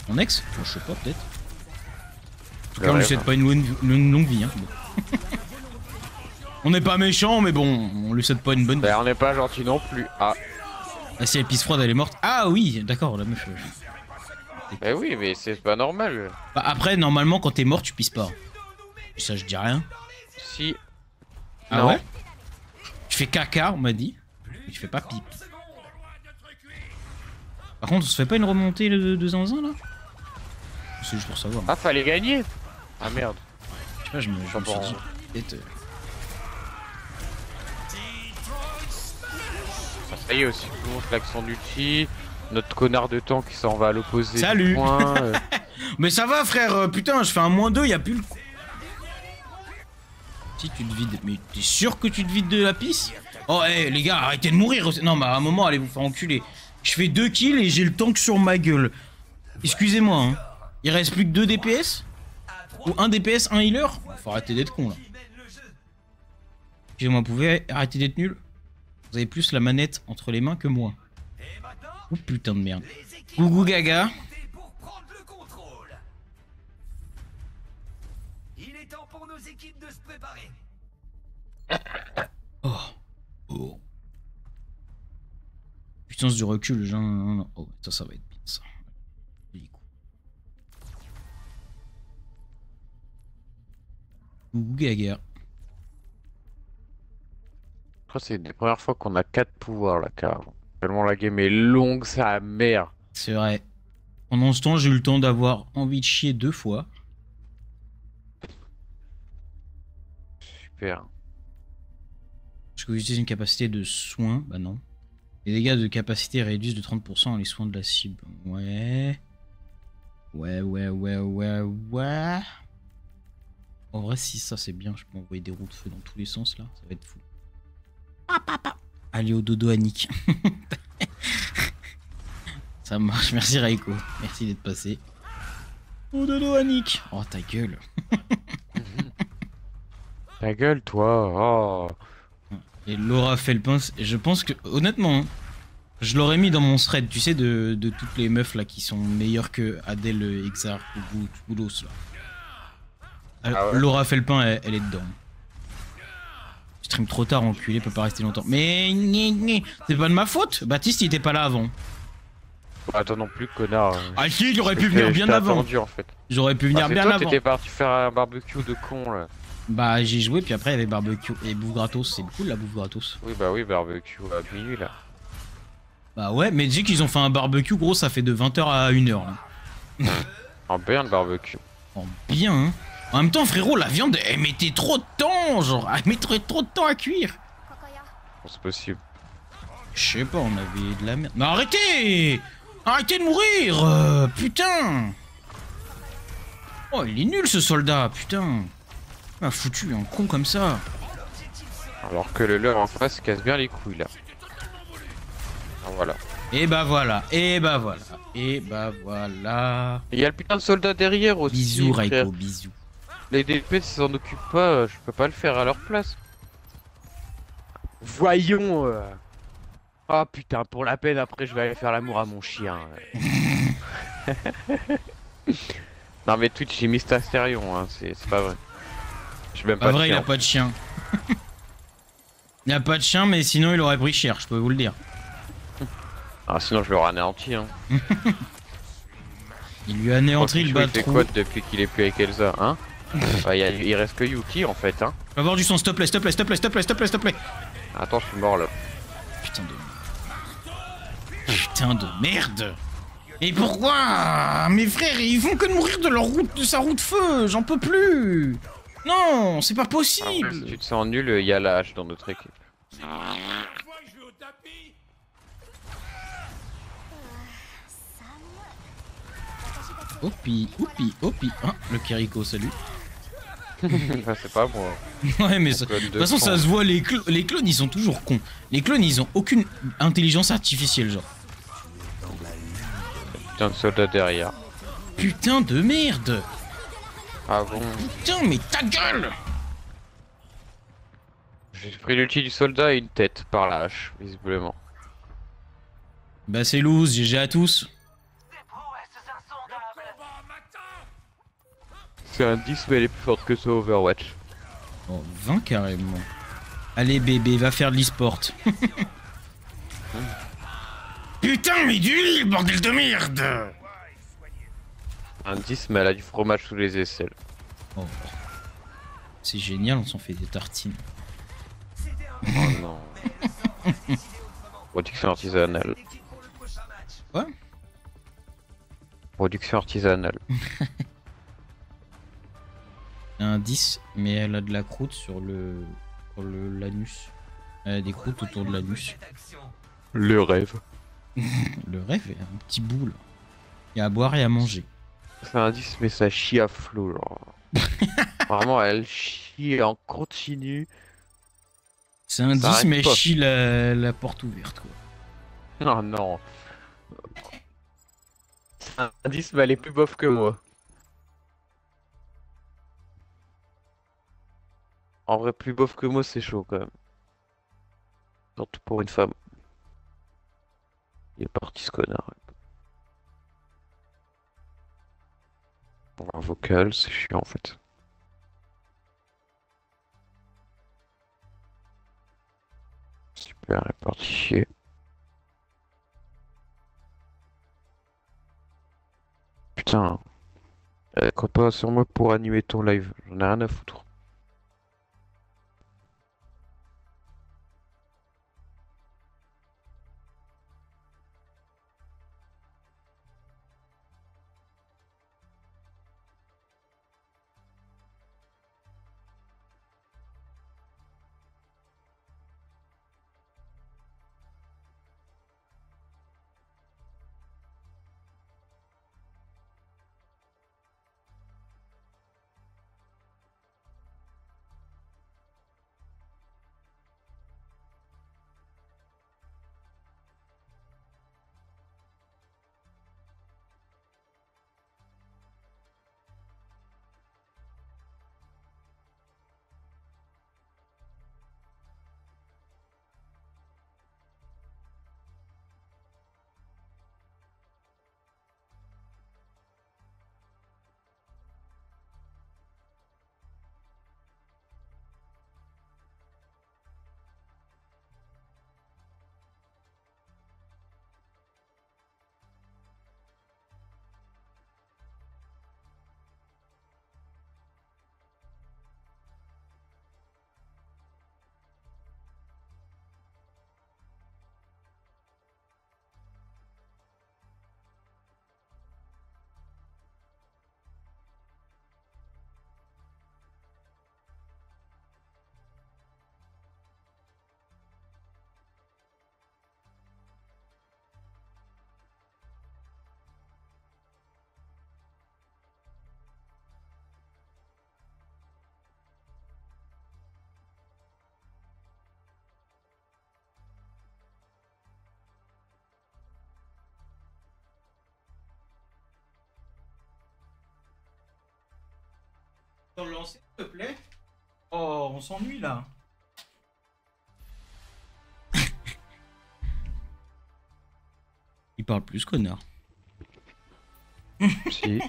Mon ex? Oh, je sais pas, peut-être. En tout cas, on lui souhaite pas une longue vie, hein. Bon. On n'est pas méchant, mais bon, on lui souhaite pas une bonne vie. Bah, on n'est pas gentil non plus. Ah. Ah, si elle pisse froide, elle est morte. Ah oui, d'accord, la meuf. Bah oui, mais c'est pas normal. Bah, après, normalement, quand t'es mort, tu pisses pas. Ça, je dis rien. Si. Ah non. ouais? Tu fais caca, on m'a dit. Mais tu fais pas pipi. Par contre, on se fait pas une remontée de zinzin là? C'est juste pour savoir. Ah, fallait gagner. Ah merde. Je sais pas, je me suis dit. Peut-être. Ça y est aussi, tout le monde claque son ulti. Notre connard de tank qui s'en va à l'opposé. Salut. Point, Mais ça va, frère. Putain, je fais un -2, y'a plus le. Si tu te vides. Mais t'es sûr que tu te vides de la pisse? Oh, hé, les gars, arrêtez de mourir. Non, mais à un moment, allez vous faire enculer. Je fais 2 kills et j'ai le tank sur ma gueule. Excusez-moi, hein. Il reste plus que 2 DPS? Ou 1 DPS, 1 healer? Faut arrêter d'être con là. Excusez-moi, vous pouvez arrêter d'être nul? Vous avez plus la manette entre les mains que moi. Oh putain de merde. Gougou gaga. Il est temps pour nos équipes de se préparer. Oh. Oh. Puissance du recul, genre. Oh, ça va être bien ça. Gougou gaga. Je crois que c'est la première fois qu'on a 4 pouvoirs là, carrément. Tellement la game est longue, ça merde. C'est vrai. Pendant ce temps, j'ai eu le temps d'avoir envie de chier 2 fois. Super. Est-ce que vous utilisez une capacité de soin? Bah non. Les dégâts de capacité réduisent de 30% les soins de la cible. Ouais. Ouais. En vrai, si ça c'est bien, je peux envoyer des roues de feu dans tous les sens là. Ça va être fou. Allez au dodo Annick. Ça marche, merci Raiko. Merci d'être passé. Au dodo Annick. Oh ta gueule. Ta gueule toi. Oh. Et Laura Felpin, je pense que honnêtement, hein, je l'aurais mis dans mon thread, tu sais, de toutes les meufs là qui sont meilleures que Adèle Exarch ou Boulos là. Ah ouais. Laura Felpin, elle est dedans. Stream trop tard, enculé, peut pas rester longtemps. Mais c'est pas de ma faute. Baptiste, il était pas là avant. Bah, toi non plus, connard. Ah si, j'aurais pu venir bien avant. Attendu, en fait. J'aurais pu venir bien toi, avant. T'étais parti faire un barbecue de con là. Bah j'ai joué, puis après il y avait barbecue et bouffe gratos. C'est cool la bouffe gratos. Oui, bah oui, barbecue à minuit là. Bah ouais, mais dis qu'ils ont fait un barbecue, gros, ça fait de 20h à 1h. En bien le barbecue. Oh, bien, hein. En même temps, frérot, la viande, elle mettait trop de temps, genre, elle mettrait trop de temps à cuire. C'est possible. Je sais pas, on avait de la merde. Mais arrêtez! Arrêtez de mourir! Putain! Oh, il est nul ce soldat, putain! Il m'a foutu un con comme ça. Alors que le leur en face casse bien les couilles là. Ah, voilà. Et bah voilà, et bah voilà, et bah voilà. Il y a le putain de soldat derrière aussi. Bisous, frère. Raiko, bisous. Les DP s'ils s'en occupent pas, je peux pas le faire à leur place. Voyons. Ah putain, pour la peine, après je vais aller faire l'amour à mon chien. Non mais Twitch, j'ai mis Stasterion, hein, c'est pas vrai. Je suis même Pas pas vrai, il chien. a pas de chien. Il a pas de chien, mais sinon il aurait pris cher, je peux vous le dire. Ah sinon je l'aurais anéanti, hein. Il lui a anéanti le Il fait bateau. quoi depuis qu'il est plus avec Elsa, hein? Bah, il reste que Yuki en fait, hein. Va voir du son, s'il te plaît, s'il te plaît, s'il te plaît, s'il te plaît, s'il te plaît, s'il te plaît. Attends, je suis mort là. Putain de... Putain de merde. Et pourquoi? Mes frères, ils font que de mourir de leur route, de sa roue de feu. J'en peux plus. Non, c'est pas Après, si possible. tu te sens nul, il y a la hache dans notre équipe. Opi, oupi, opi. Ah, le Kiriko, salut. Enfin, c'est pas moi. Ouais, mais ça- de toute façon, ça se voit, les clones, ils sont toujours cons. Les clones, ils ont aucune intelligence artificielle, genre. Putain de soldat derrière. Putain de merde. Ah bon? Putain, mais ta gueule. J'ai pris l'ulti du soldat et une tête par la hache, visiblement. Bah c'est loose, GG à tous. Des prouesses insondables. C'est un 10 mais elle est plus forte que ça Overwatch. Oh, 20 carrément. Allez bébé, va faire de l'e-sport. Putain, mais du lit, bordel de merde. Un 10 mais elle a du fromage sous les aisselles. Oh. C'est génial, on s'en fait des tartines. Oh non. Production artisanale. Quoi? Production artisanale. Un 10, mais elle a de la croûte sur l'anus. Elle a des croûtes autour de l'anus. Le rêve. Le rêve est un petit bout là. Il y a à boire et à manger. C'est un 10 mais ça chie à flot genre. Vraiment elle chie en continu. C'est un Ça 10, arrête mais pas. chie la porte ouverte quoi. Oh non. C'est un 10 mais elle est plus bof que moi. En vrai plus bof que moi c'est chaud quand même. Surtout pour une femme. Il est parti ce connard. Un vocal, c'est chiant en fait. Super, elle est partie chier. Putain, compte pas sur moi pour animer ton live, j'en ai rien à foutre. peux le lancer, s'il te plaît? Oh, on s'ennuie là. Il parle plus, connard. Si.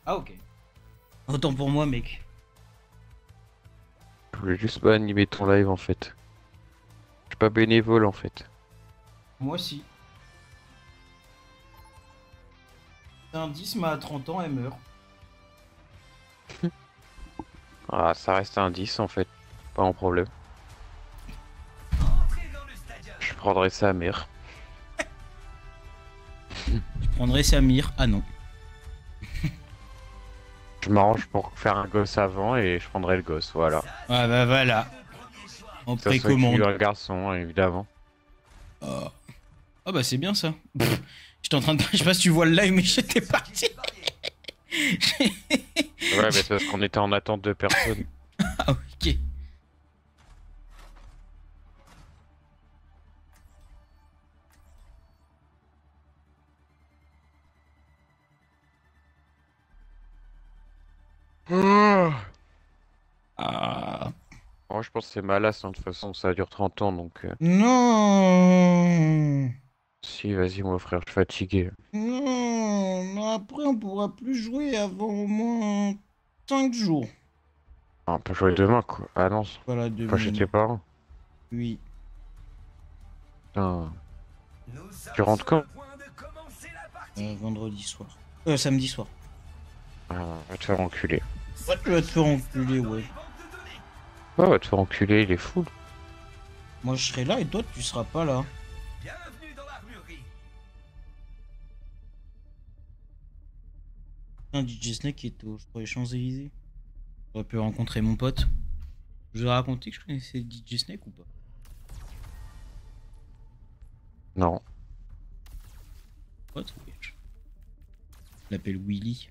Ah, ok. Autant pour moi, mec. Je voulais juste pas animer ton live en fait. Je suis pas bénévole en fait. Moi aussi. Un 10, mais à 30 ans, elle meurt. Ah, ça reste un 10 en fait. Pas un problème. Entrez dans le stadium. Je prendrai sa mère. Je prendrais Samir. Ah non. Je m'arrange pour faire un gosse avant et je prendrai le gosse, voilà. Ah bah voilà. En Ça soit une fille précommande. ou un garçon, évidemment. Ah bah c'est bien ça. J'étais en train de... Je sais pas si tu vois le live, mais j'étais parti. Ouais, mais c'est parce qu'on était en attente de personne. Ah ok. Ah. Moi, je pense que c'est malasse, hein, de toute façon, ça dure 30 ans, donc... Non. Si, vas-y, moi, frère, je suis fatigué. Non. Non, après on pourra plus jouer avant au moins 5 jours. Ah, on peut jouer demain, quoi. Ah non, Voilà, pas chez tes parents. Oui. Putain. Nous sommes Tu rentres sur le quand? point de commencer la partie. Vendredi soir. Samedi soir. Ah, va te faire enculer. Ouais, tu vas te faire enculer, ouais. Ouais, va te faire enculer, il est fou. Moi je serai là et toi tu seras pas là. Bienvenue dans l'armurerie. Un DJ Snake est sur les Champs-Élysées. J'aurais pu rencontrer mon pote. Je vous ai raconté que je connaissais DJ Snake ou pas? Non. Pote, wesh. Je l'appelle Willy.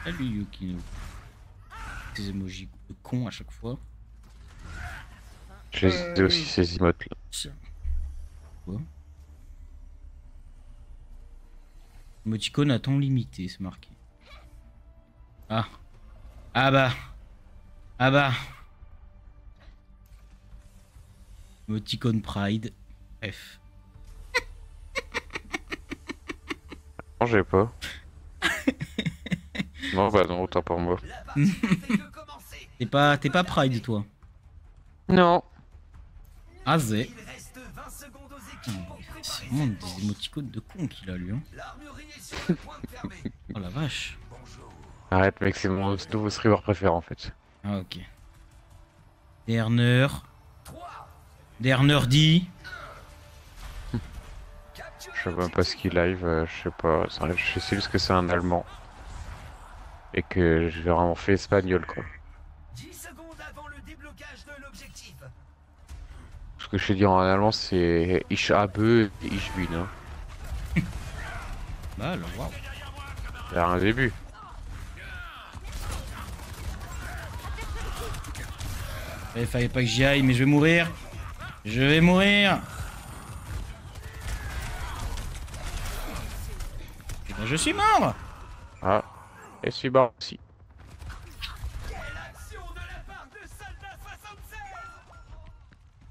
Salut Yukino. Ces emojis de con à chaque fois. J'ai aussi ces emotes là. Tiens. Quoi? Emoticône à temps limité, c'est marqué. Ah. Ah bah. Ah bah. Emoticône Pride. F. Non, j'ai pas. Non, bah non, autant pour moi. La partie ne fait que commencer. T'es pas Pride toi. Non. Ah zé. Il reste 20 secondes aux équipes pour C'est préparer vraiment cette des manche. émoticônes de con qu'il a lui hein. L'armurerie est sur le point de fermer. Oh la vache. Bonjour. Arrête, mec, c'est mon nouveau streamer préféré en fait. Ah ok. Derner. 3. Derner dit. Capture. Je sais même pas ce qu'il live, je sais pas. Je sais juste que c'est un allemand. Et que j'ai vraiment fait espagnol quoi. 10 secondes avant le déblocage de l'objectif. Ce que je sais dire en allemand c'est Ich habe et Ich bin. Hein. Bah alors waouh. Il y a un début. Il fallait pas que j'y aille mais je vais mourir. Je vais mourir. Et ben je suis mort. Ah. Et c'est bon aussi. Quelle action de la part de Soldat 76.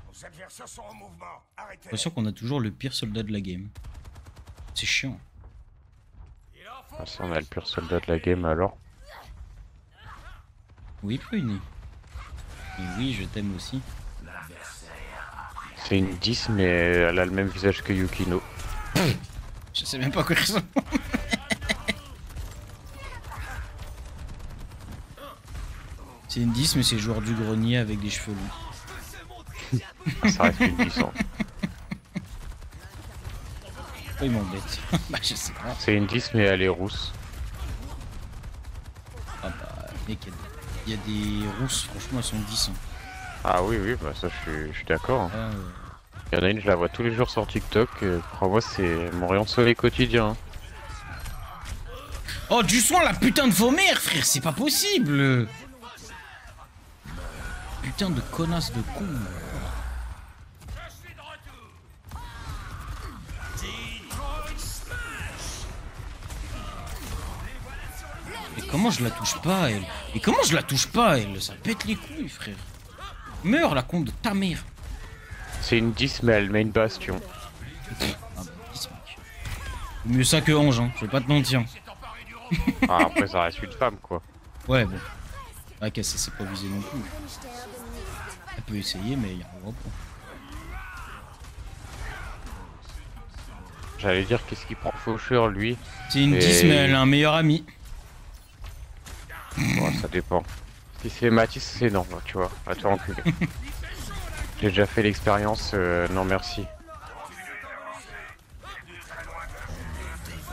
Nos adversaires sont en mouvement. J'ai Arrêtez. l'impression qu'on a toujours le pire soldat de la game. C'est chiant. Ah, si on a le pur soldat de la game alors. Oui Pruny. Et oui je t'aime aussi. C'est une 10 mais elle a le même visage que Yukino. Je sais même pas quoi ressemble. C'est une 10 mais c'est joueur du grenier avec des cheveux longs. Ah, ça reste une 10 hein. Oh, il m'embête. Bah je sais pas. C'est une 10 mais elle est rousse. Ah bah mec il y a des rousses franchement elles sont 10 hein. Ah oui oui bah ça je suis d'accord. Hein. Ah, Il y en a une je la vois tous les jours sur TikTok. Crois-moi c'est mon rayon de soleil quotidien. Hein. Oh du soin la putain de vos mères frère c'est pas possible. Putain de connasse de con. Et Comment je la touche pas, elle? Et comment je la touche pas, elle? Ça pète les couilles, frère. Meurs, la con de ta mère. C'est une 10, mais elle met une bastion. Ah, bah, 10, mec. Mieux ça que Ange, hein. Je vais pas te mentir. Ah, après, ça reste une femme, quoi. Ouais, bon. Ah, qu'elle c'est pas visé non plus. Elle peut essayer, mais il y a un gros point. J'allais dire, qu'est-ce qu'il prend Faucheur, lui? C'est une 10, mais elle a un meilleur ami. Bon, ça dépend. Si c'est Matisse, c'est non, tu vois. À toi enculé. J'ai déjà fait l'expérience, non merci.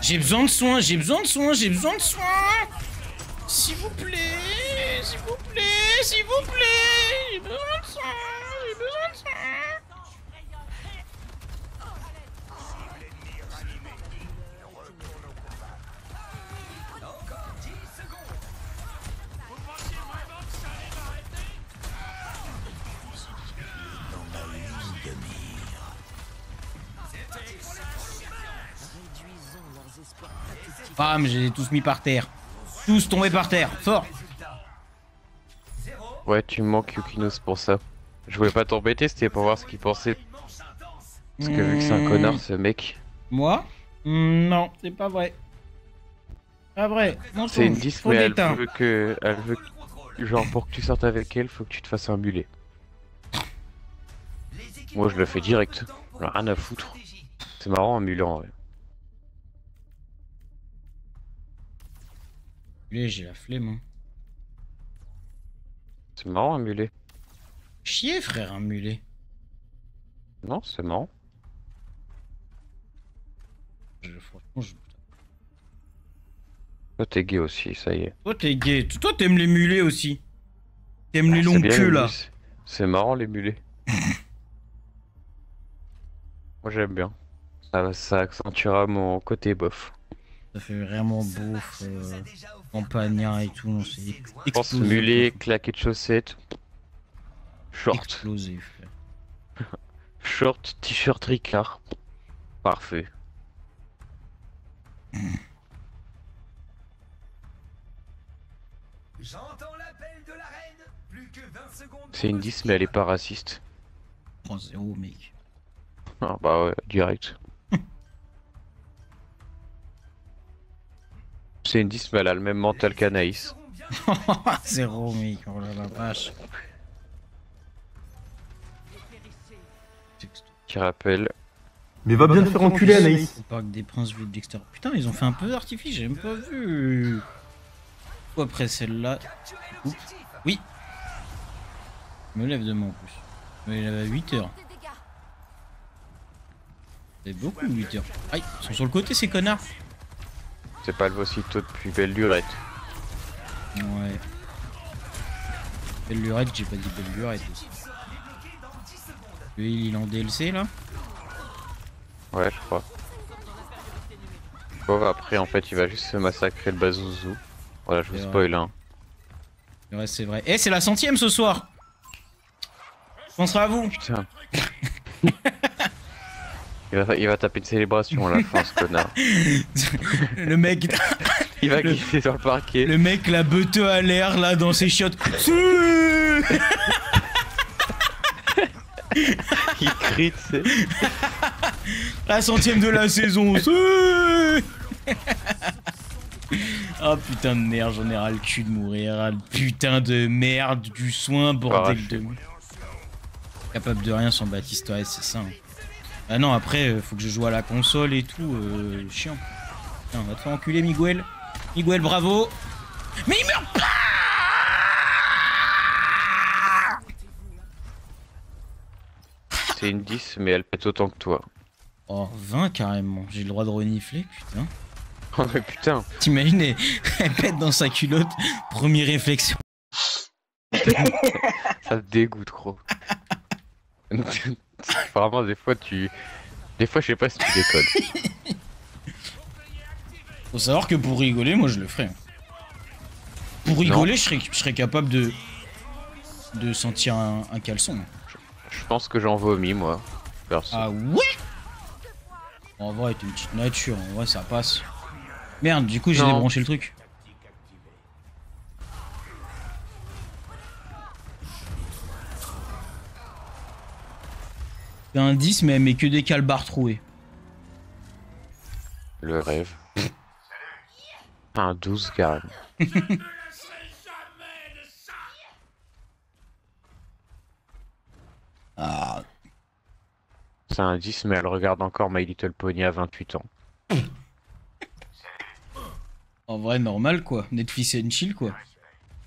J'ai besoin de soins, j'ai besoin de soins, j'ai besoin de soins. S'il vous plaît, s'il vous plaît, s'il vous plaît. J'ai besoin de soins, j'ai besoin de soins. Encore 10 secondes. Bam, j'ai tous mis par terre. Tous tombés par terre, fort. Ouais, tu me manques Yukinos pour ça. Je voulais pas t'embêter, c'était pour voir ce qu'il pensait. Parce que vu que c'est un connard, ce mec. Moi? Non, c'est pas vrai. Pas vrai. Non, C'est une 10, faut mais elle d'éteint. veut que. Elle veut que. Genre, pour que tu sortes avec elle, faut que tu te fasses un mulet. Moi, je le fais direct. J'en ai rien à foutre. C'est marrant, un mulet en vrai. J'ai la flemme. Hein. C'est marrant, un mulet. Chier, frère, un mulet. Non, c'est marrant. Franchement, je... Toi, t'es gay aussi, ça y est. Toi, t'es gay. Toi, t'aimes les mulets aussi. T'aimes les Ah, longs c'est bien, queues, les là. mulets. C'est marrant, les mulets. Moi, j'aime bien. Ça accentuera mon côté bof. Ça fait vraiment beau, campagnard et tout. Non, c'est Je pense mulet, claquette de chaussettes, short. Explosé, frère. Short, t-shirt Ricard. Parfait. J'entends l'appel de la reine. Plus que 20 secondes. C'est une 10, mais elle est pas raciste. 3-0, mec. Ah bah ouais, direct. C'est une 10, mais elle a le même mental qu'Anaïs. 0, mec. Oh là la vache. Qui rappelle. Mais va bien te faire enculer, Anaïs. Au parc des Princes vu de Dexter. Putain, ils ont fait un peu d'artifice, j'ai même pas vu. Ou après celle-là. Oups. Oui. Je me lève demain en plus. Mais il avait 8 heures. C'est beaucoup 8 heures. Aïe, ils sont sur le côté ces connards. C'est pas le aussitôt depuis belle lurette. Ouais. Belle lurette, j'ai pas dit belle lurette aussi. Lui, il est en DLC là. Ouais, je crois. Bon, après, en fait, il va juste se massacrer le Bazouzou. Voilà, je vous spoil, hein. Ouais, c'est vrai. Eh, c'est la 100ème ce soir. Je penserai à vous. Putain. il va taper une célébration à la fin, ce connard. Le mec. Il va glisser sur le parquet. Le mec, la beuteux à l'air là dans ses chiottes. Il crie, tu sais. La 100ème de la saison. Oh putain de merde, j'en ai ras le cul de mourir. Ah, le putain de merde du soin, bordel de. Capable de rien sans Baptiste, ouais, c'est ça. Hein. Ah non, après, faut que je joue à la console et tout. Chiant. Putain, va te faire enculer, Miguel. Miguel, bravo. Mais il meurt pas. C'est une 10, mais elle pète autant que toi. Oh, 20 carrément. J'ai le droit de renifler, putain. Oh mais putain. T'imagines, elle pète dans sa culotte. Premier réflexe. Ça te dégoûte, gros. Vraiment, des fois, je sais pas si tu déconnes. Faut savoir que pour rigoler, moi je le ferais. Pour rigoler, je serais capable de sentir un caleçon. Je pense que j'en vomis, moi. Perso. Ah ouais. En vrai, t'es une petite nature, en vrai ça passe. Merde, du coup j'ai Non. débranché le truc. fait un 10, mais elle met que des calbars troués. Le rêve. Un 12 carrément. Ah, C'est un 10, mais elle regarde encore My Little Pony à 28 ans. en vrai, normal quoi. Netflix and chill quoi.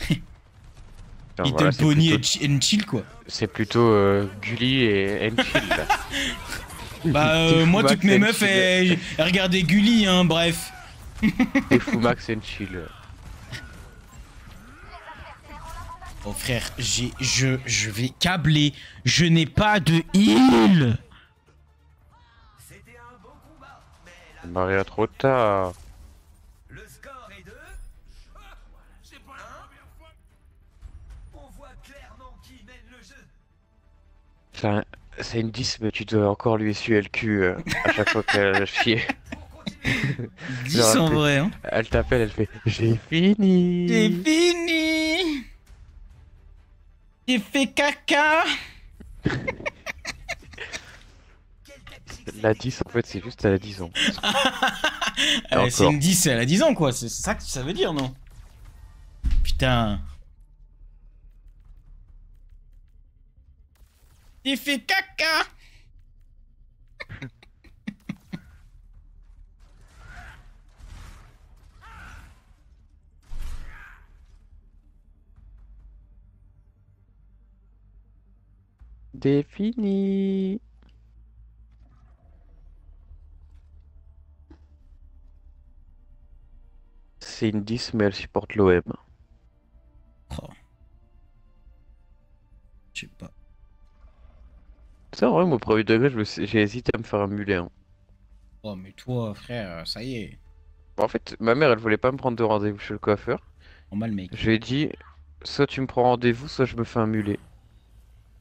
Enfin, Little voilà, c'est Pony plutôt- and chill quoi. C'est plutôt Gully et Enfield là. Bah, moi, Max toutes mes and meufs, chill. elles regardaient Gulli, hein, bref. C'est Fumax and Chill. Oh frère, je vais câbler. Je n'ai pas de heal. C'était un beau combat, mais la... Maria trop tard. le score est de... On voit clairement qui mène le jeu. Enfin, c'est une 10, mais tu dois encore lui essuyer le cul à chaque fois qu'elle chie. Pour continuer, 10 en vrai, hein. Elle t'appelle, elle fait j'ai fini. C'est fini. J'ai fait caca. quelle tactique La 10 en fait c'est juste à la 10 ans. C'est encore. une 10, elle a 10 ans, quoi. C'est ça que ça veut dire, non? Putain. J'ai fait caca. Défini. C'est une 10 mais elle supporte l'OM. Oh. Je sais pas. C'est vrai, moi au premier degré j'ai hésité à me faire un mulet. Hein. Oh, mais toi, frère, ça y est. En fait, ma mère elle voulait pas me prendre de rendez-vous chez le coiffeur. Normal, mec. Je lui ai dit soit tu me prends rendez-vous, soit je me fais un mulet.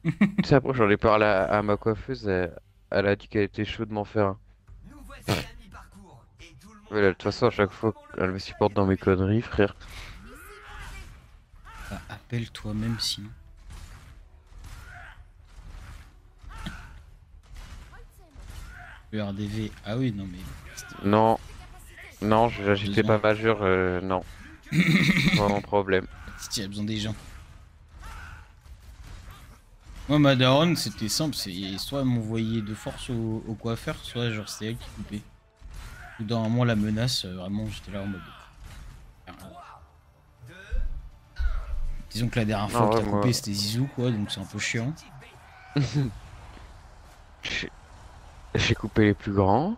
Tu sais, après j'en ai parlé à ma coiffeuse, elle a dit qu'elle était chaude de m'en faire un. nous voici à mi-parcours et tout le monde... Ouais, de toute façon, à chaque fois, elle me supporte dans mes conneries, frère. Bah, appelle toi-même sinon. Le RDV. Ah oui, non, mais. Non, non, j'étais pas majeur, non. Pas mon problème. Si tu as besoin des gens. Moi, ma daronne, c'était simple. C'est soit elle m'envoyait de force au coiffeur, soit genre c'était elle qui coupait. Ou dans un moment, la menace, vraiment, j'étais là en mode. Disons que la dernière fois Non, que ouais, t'as moi- coupé, c'était Zizou, quoi, donc c'est un peu chiant. J'ai coupé les plus grands,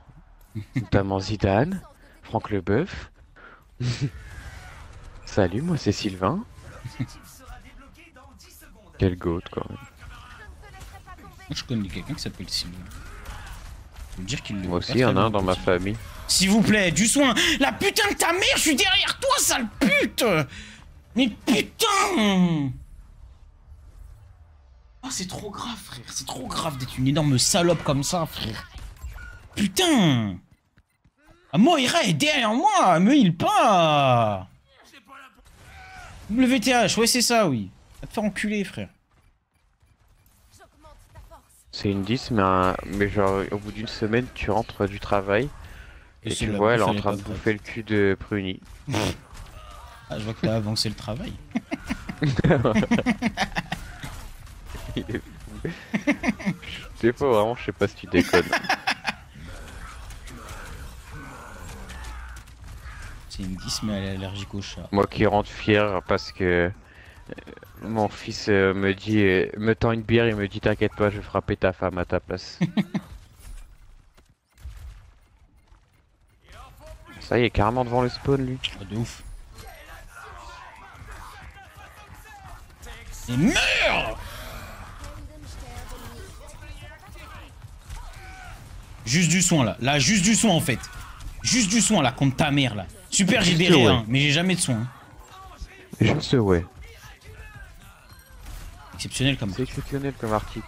notamment Zidane, Franck Leboeuf. Salut, moi c'est Sylvain. L'objectif sera débloqué dans 10 secondes. Quel goat quand même. Moi, je connais quelqu'un qui s'appelle Sylvain. Faut me dire qu'il le Moi voit aussi, pas il y en très a un bien, dans ma petit. famille. S'il vous plaît, du soin. La putain de ta mère, je suis derrière toi, sale pute. Mais putain. Oh, c'est trop grave, frère. C'est trop grave d'être une énorme salope comme ça, frère. Putain. Ah, Moira est derrière moi. Me heal pas. WTH, ouais, c'est ça, oui. Va te faire enculer, frère. J'augmente ta force. C'est une 10, mais genre au bout d'une semaine, tu rentres du travail et c'est tu la vois, elle est bouffe, en elle est train pas de prête. bouffer le cul de Pruny. Ah, je vois que t'as avancé le travail. Des fois, vraiment, je sais pas si tu déconnes. C'est une 10, mais elle est allergique au chat. Moi qui rentre fier parce que mon fils me dit, me tend une bière et me dit t'inquiète pas, je vais frapper ta femme à ta place. Ça y est, carrément devant le spawn lui. Oh, de ouf. Et meurs! Juste du soin là. Là, juste du soin en fait. Juste du soin là, contre ta mère là. Super, j'ai des Juste, raies, ouais. hein, mais j'ai jamais de soin. Juste ouais. Exceptionnel comme C'est exceptionnel comme article.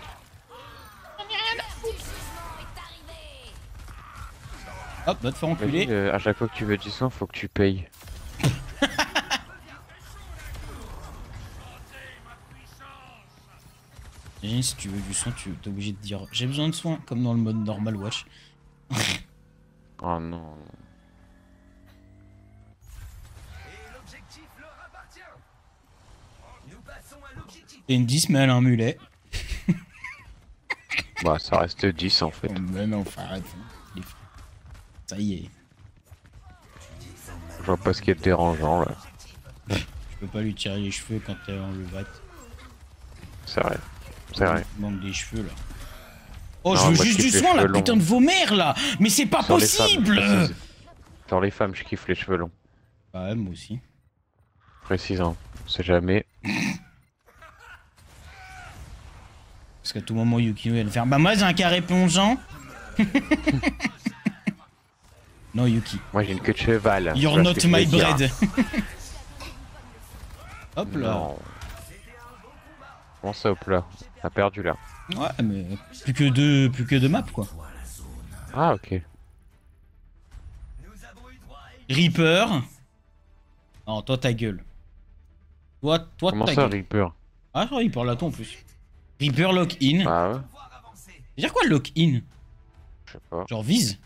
Hop, va te faire enculer. Vas-y, à chaque fois que tu veux du sang, faut que tu payes. Imagine si tu veux du soin, tu es obligé de dire j'ai besoin de soins, comme dans le mode normal watch. Oh non. Et l'objectif leur appartient. Nous passons à l'objectif. Et une 10 mais elle a un mulet. Bah ça reste 10 en fait. Mais non, enfin, arrête. Ça y est. Je vois pas ce qui est dérangeant là. Je peux pas lui tirer les cheveux quand elle est en levat. C'est vrai. C'est vrai. Il manque des cheveux là. Oh, Non, je veux moi, juste je du kiffe les soin, la cheveux putain longs. de vos mères là. Mais c'est pas Sur les femmes, possible. je précise. Sur les femmes, je kiffe les cheveux longs. Bah ouais, moi aussi. Précisant. On sait jamais. Parce qu'à tout moment, Yukino elle va faire bah moi j'ai un carré plongeant. Non, Yuki. Moi j'ai une queue de cheval. You're Tu vois not ce que je my veux dire. bread. Hop là. Non. Comment ça hop là? T'as perdu là. Ouais, mais plus que deux maps quoi. Ah ok. Nous avons eu droit à une Reaper. Non, toi ta gueule. Toi Comment ta ça gueule. Reaper? Ah, il parle là toi en plus. Reaper lock-in. Ah ouais? pouvoir avancer. C'est-à-dire quoi lock-in? Je sais pas. Genre vise?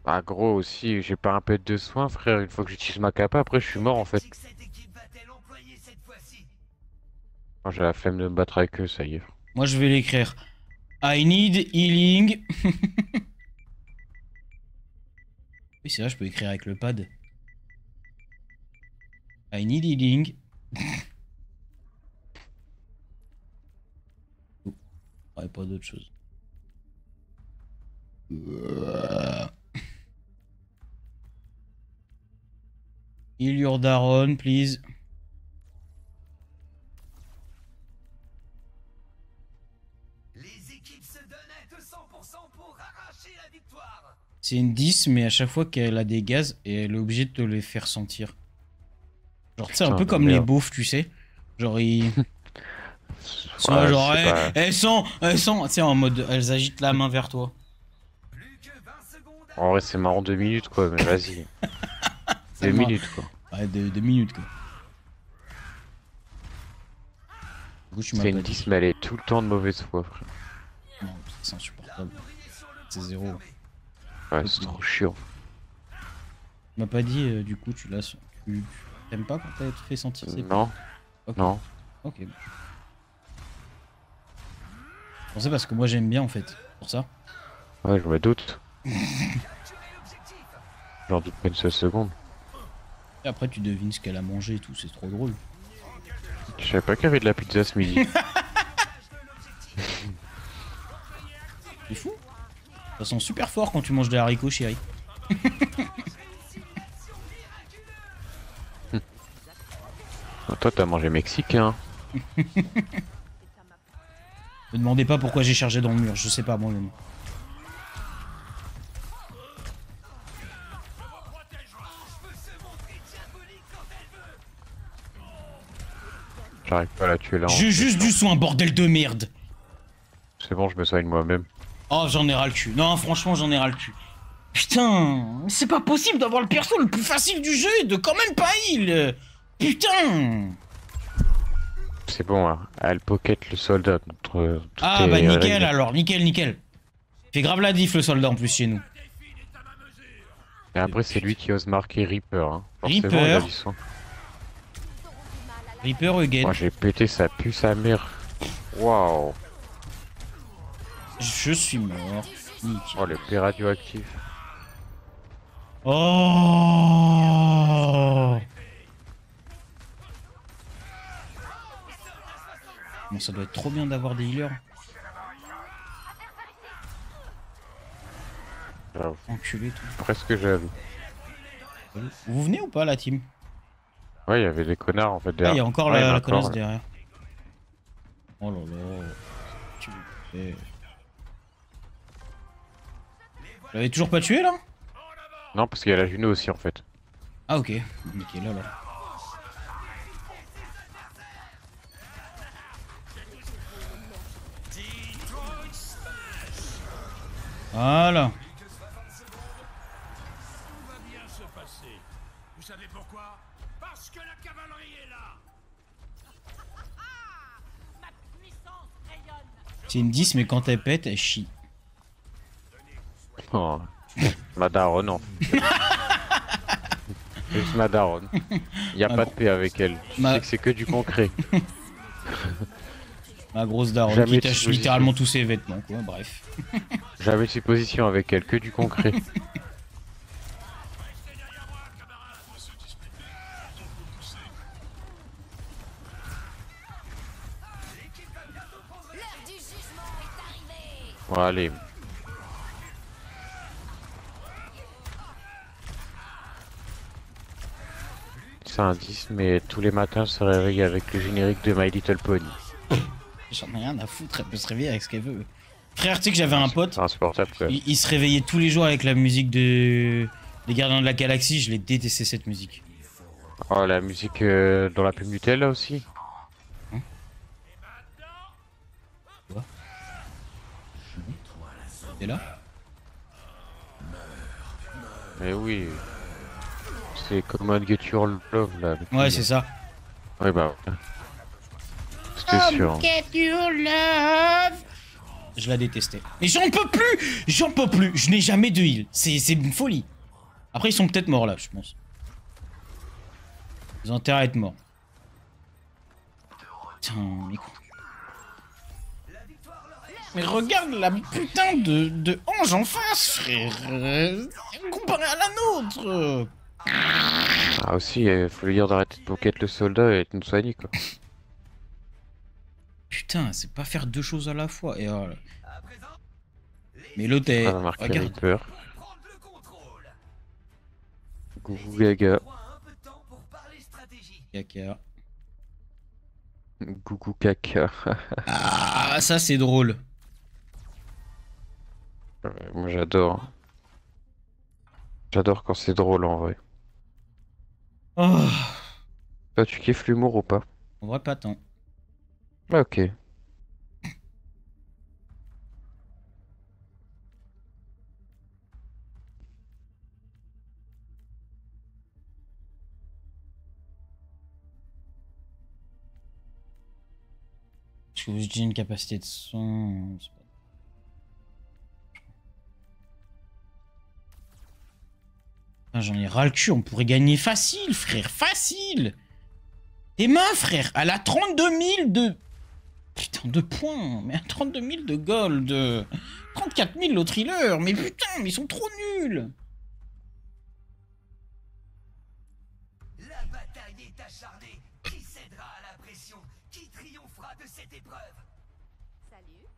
Ah gros aussi, j'ai pas un pet de soin frère, une fois que j'utilise ma capa, après je suis mort en fait. Cette équipe va-t-elle employer cette fois-ci? Moi j'ai la flemme de me battre avec eux, ça y est. Moi je vais l'écrire. I need healing. Oui, c'est vrai, je peux écrire avec le pad. I need healing. Oh, ouais, pas d'autre chose. Heal your daron, please. Les équipes se donnent à 200% pour arracher la victoire. C'est une 10, mais à chaque fois qu'elle a des gaz, et elle est obligée de te les faire sentir. Genre, tu sais, un Putain, peu de comme les merde. beaufs, tu sais. Genre, ils. Tu Ouais, vois, genre, c'est pas- elles sont, tu sais, en mode, elles agitent la main vers toi. Plus que 20 secondes. En vrai c'est marrant 2 minutes quoi, mais vas-y. 2 marche. minutes quoi. Ouais, 2 minutes, quoi. Du coup, tu m'as C'est pas une dit. 10 mais elle est tout le temps de mauvaise foi frère. Non, c'est insupportable. C'est zéro. Ouais c'est trop chiant. Tu m'as pas dit, du coup, tu l'as. Tu t'aimes pas quand t'as fait sentir ces. Non, Ok. non. Ok. Bon, c'est parce que moi j'aime bien en fait. Pour ça. Ouais je me doute. J'en doute pas une seule seconde. Et après, tu devines ce qu'elle a mangé et tout, c'est trop drôle. Je savais pas qu'il y avait de la pizza ce midi. C'est fou. Ça sent super fort quand tu manges des haricots, chérie. Toi t'as mangé mexicain. Me demandez pas pourquoi j'ai chargé dans le mur, je sais pas moi-même. J'arrive pas à la tuer là. J'ai juste du soin, bordel de merde. C'est bon je me soigne moi-même. Oh, j'en ai ras le cul. Non, franchement, j'en ai ras le cul. Putain, c'est pas possible d'avoir le perso le plus facile du jeu et de quand même pas heal. Putain. C'est bon hein. Elle pocket le soldat. Tout Ah est bah nickel réglé. alors, nickel. Fait grave la diff le soldat en plus chez nous. Et après c'est lui qui ose marquer Reaper. Hein. Forcément, Reaper. il a du sang. Reaper again. Moi j'ai pété sa puce sa mère. Waouh. Je suis mort. Nickel. Oh le P radioactif. Oh. Bon, ça doit être trop bien d'avoir des healers. J'avoue. Enculé tout. Presque jaloux. Vous venez ou pas la team? Ouais il y avait des connards en fait Ah, derrière. il y a encore Ouais, il y en a la connasse là. derrière. Oh là là. Tu fais. Vous l'avez toujours pas tué là? Non parce qu'il y a la Juno aussi en fait. Ah ok, nickel alors. Voilà. Vous savez pourquoi? Parce que la cavalerie est là. Ma puissance C'est une 10, mais quand elle pète, elle chie. Oh. Ma daronne, non. Juste ma daronne. Y a pas de paix avec elle. Tu sais que c'est que du concret. Ma grosse daronne Jamais qui de tâche supposition. littéralement tous ses vêtements, quoi. Bref. J'avais ses positions avec elle, que du concret. L'heure du jugement est arrivée. Bon, allez. C'est un 10, mais tous les matins je se réveille avec le générique de My Little Pony. J'en ai rien à foutre, elle peut se réveiller avec ce qu'elle veut. Frère, tu sais que j'avais un pote, C'est insupportable quoi. il se réveillait tous les jours avec la musique de... des Gardiens de la Galaxie, je l'ai détesté cette musique. Oh, la musique dans la pub Nutella aussi. T'es là? Mais oui. C'est Common Get Your Love là. avec Ouais, lui. c'est ça. Ouais, bah. C'était sûr. Get your love. Je la détestais. Et j'en peux plus. J'en peux plus. Je n'ai jamais de heal. C'est une folie. Après, ils sont peut-être morts là, je pense. Ils ont intérêt à être morts. Putain, mais quoi. Mais regarde la putain de ange en face, frère. Comparé à la nôtre. Ah, aussi, faut lui dire d'arrêter de pocket le soldat et de nous soigner quoi. Putain, c'est pas faire deux choses à la fois. Et voilà. Mais l'autre est... Ah, marqué Regarde. Reaper. Prendre le contrôle. Gougou Gaga. Un peu de temps pour parler stratégie. Caca. Gougou Caca. Ah, ça c'est drôle. Ouais, moi j'adore. J'adore quand c'est drôle en vrai. Oh, Toi tu kiffes l'humour ou pas? en vrai, pas tant. Ah, ok. Parce que j'ai une capacité de son. C'est pas- Putain, j'en ai ras le cul, on pourrait gagner facile, frère, facile. Tes mains, frère, elle a 32 000 de... Putain, de points, mais 32 000 de gold. 34 000 l'autre healer, mais putain, mais ils sont trop nuls. La bataille est acharnée. Qui cédera à la pression? Qui triomphera de cette épreuve? Salut.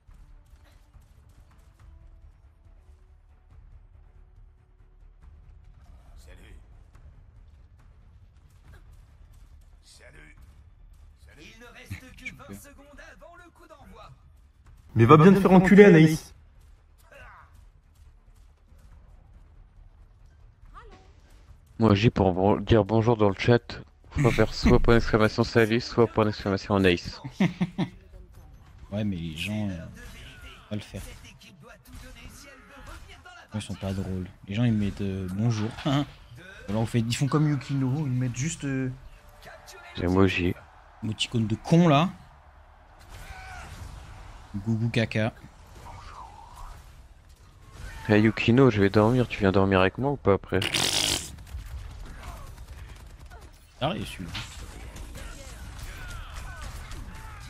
Salut. Salut. Il ne reste que 20 secondes avant le coup d'envoi. Mais va bien te faire enculer, Anaïs. Moi j'ai pour dire bonjour dans le chat. Faut faire soit point d'exclamation salut, soit point d'exclamation nice. Ouais, mais les gens... pas le faire. Cette équipe doit tout donner si elle veut revenir dans la Ils sont pas drôles. Les gens ils mettent bonjour. Alors ils font comme Yukino, ils mettent juste Emoji. l'émoticône de con là. Gougou caca. Hey Yukino, je vais dormir, tu viens dormir avec moi ou pas après? Arrête celui-là.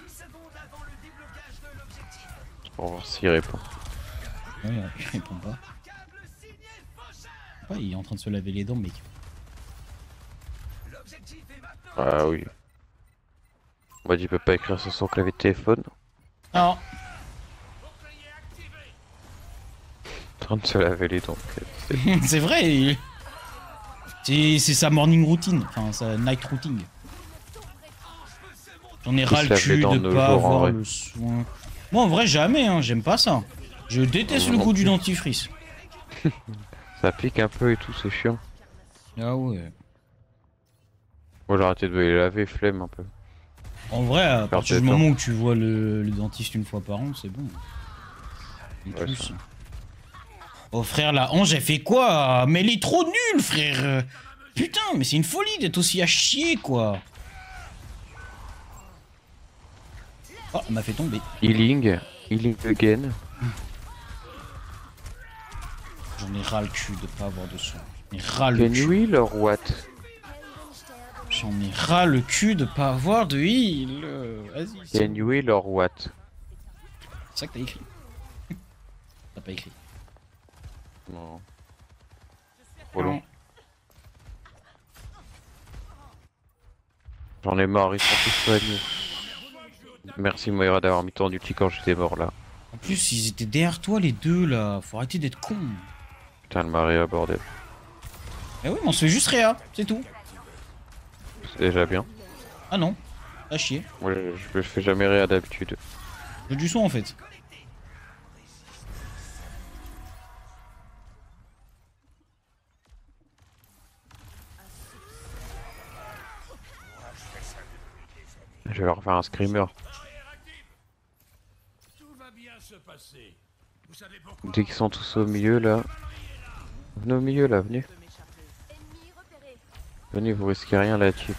10 secondes avant le déblocage de l'objectif. Pour voir s'il répond. Ouais, il répond pas. Câble signé Faucheur. Ouais, il est en train de se laver les dents, mec. L'objectif est maintenant. Ah oui. Moi il peut pas écrire sur son clavier de téléphone. Non. En train de se laver les dents. C'est vrai. C'est sa morning routine, enfin sa night routine. J'en ai Faut ras se le laver cul dans de nos pas jours, en avoir vrai. le soin. Moi en vrai jamais, hein, j'aime pas ça. Je déteste le goût du dentifrice. Ça pique un peu et tout, c'est chiant. Ah ouais. Moi j'ai arrêté de me les laver, flemme un peu. En vrai, à partir du de temps. moment où tu vois le dentiste une fois par an, c'est bon. En Ouais, plus. ça. Oh frère, la hanche, elle fait quoi? Mais elle est trop nulle, frère. Putain, mais c'est une folie d'être aussi à chier, quoi. Oh, elle m'a fait tomber. Healing. Il est again. J'en ai ras le cul de pas avoir de son. J'en ai ras le Can cul. you heal or what? J'en ai ras le cul de pas avoir de heal. Vas-y. C'est Can you heal or what? ça que t'as écrit. T'as pas écrit. Non. Trop long. J'en ai marre, ils sont tous soignés. Merci Moira d'avoir mis ton ulti quand j'étais mort là. En plus, ils étaient derrière toi les deux là. Faut arrêter d'être con. Putain, le Maria, bordel. Mais oui, mais on se fait juste réa, c'est tout. C'est déjà bien. Ah non, à chier. Moi, je fais jamais rien d'habitude. J'ai du son en fait. Je vais leur faire un screamer. Dès qu'ils sont tous au milieu là. Venez au milieu là, venez. Ennemi repéré. Venez, vous risquez rien là-dessus.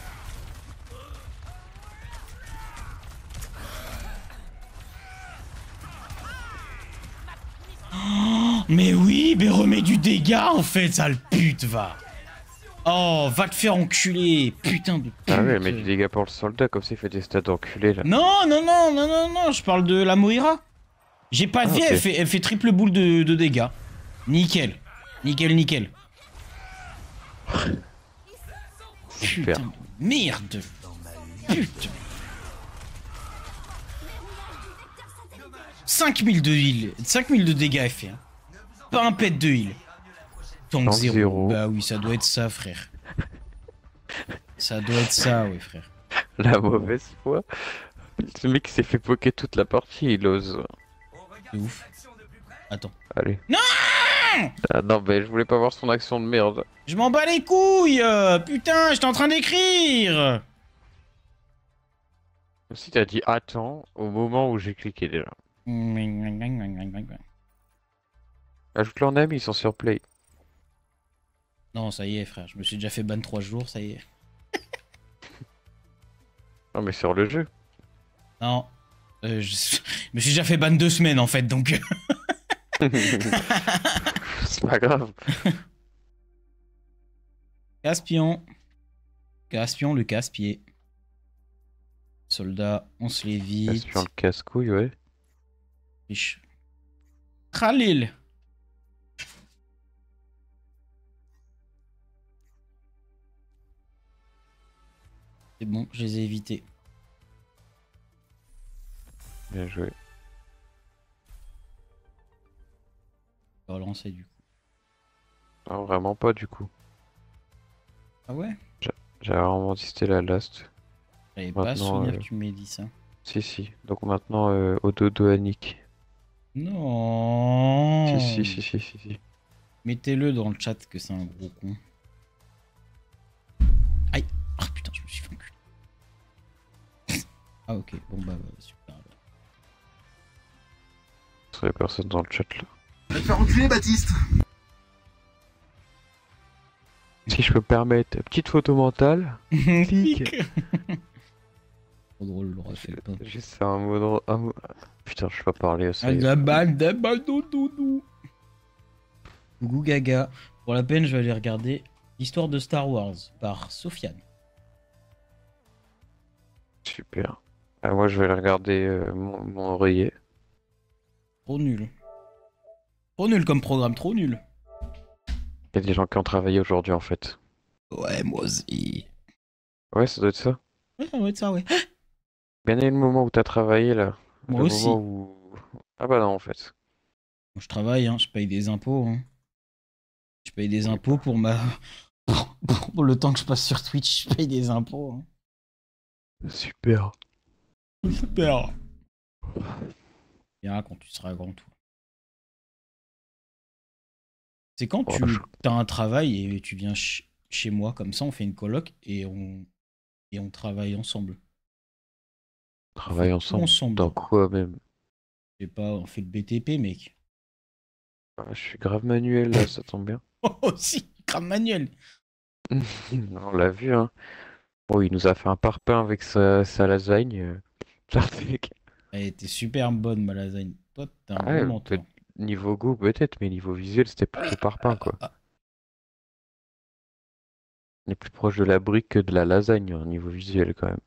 Mais oui, mais remets du dégât en fait, sale pute, va. Oh, va te faire enculer, putain de pute. Ah ouais, mais du dégâts pour le soldat, comme ça il fait des stats d'enculé là. Non, non, non, non, non, non, je parle de la Moira. J'ai pas de Ah, vie, ok. elle fait triple boule de dégâts. Nickel. Nickel, nickel. Super. Putain de merde. Putain. 5000 de heal, 5000 de dégâts elle fait. Hein. Pas un pet de heal. Tank Tank 0. zéro. Bah oui, ça doit être ça, frère. Ça doit être ça, ouais, frère. La mauvaise foi. Ce mec s'est fait poker toute la partie, il ose. C'est ouf. Attends. Allez. Non! Ah non, mais je voulais pas voir son action de merde. Je m'en bats les couilles! Putain, j'étais en train d'écrire! Si t'as dit attends au moment où j'ai cliqué déjà. Ajoute-le en ami, ils sont sur Play. Non, ça y est, frère. Je me suis déjà fait ban 3 jours, ça y est. Non, mais sur le jeu. Non. Je me suis déjà fait ban 2 semaines, en fait, donc... C'est pas grave. Caspion. Caspion, le casse-pied. Soldat, on se l'évite. Sur le casse-couille, ouais. Riche. Khalil. C'est bon, je les ai évités. Bien joué. On va relancer du coup. Non, vraiment pas du coup. Ah ouais? J'avais vraiment dit c'était la last. J'avais pas Maintenant, souvenir que tu m'aies dit ça. Si, si. Donc maintenant, au dodo à Nick. Non. Si. Mettez-le dans le chat que c'est un gros con. Aïe. Ah putain, je me suis fait enculer. Ah ok, bon bah super. Il y a personne dans le chat là. Va te faire enculer, Baptiste. Si je peux me permettre, petite photo mentale. Clic. Trop drôle, le roi fait pas. Juste un mot de... Putain, je peux pas parler. Ça y est. Gougou Gaga. Pour la peine, je vais aller regarder l'histoire de Star Wars par Sofiane. Super. Ah, moi, je vais aller regarder mon oreiller. Trop nul. Trop nul comme programme, trop nul. Il y a des gens qui ont travaillé aujourd'hui en fait. Ouais, moi aussi. Ouais, ça doit être ça. Ouais, ça doit être ça, ouais. Bien aimé le moment où t'as travaillé là. Moi Le aussi. moment où... Ah bah non, en fait. Moi, je travaille, hein, je paye des impôts. Hein. Je paye des impôts pour ma... pour le temps que je passe sur Twitch, je paye des impôts. Hein. Super. Super. Viens quand tu seras grand, toi. C'est quand Oh, tu je- as un travail et tu viens chez moi, comme ça, on fait une coloc et on travaille ensemble. On travaille Tout ensemble. ensemble. Dans quoi même? Je sais pas, on fait le BTP, mec. Ah, je suis grave manuel là, ça tombe bien. Oh, aussi, crame manuel. On l'a vu, hein. Bon, il nous a fait un parpaing avec sa lasagne. Putain, mec. Elle était super bonne, ma lasagne. Toi, t'es un Ah ouais, gros menteur. peut-être niveau goût peut-être, mais niveau visuel c'était plutôt parpaing quoi. On est plus proche de la brique que de la lasagne au niveau visuel quand même.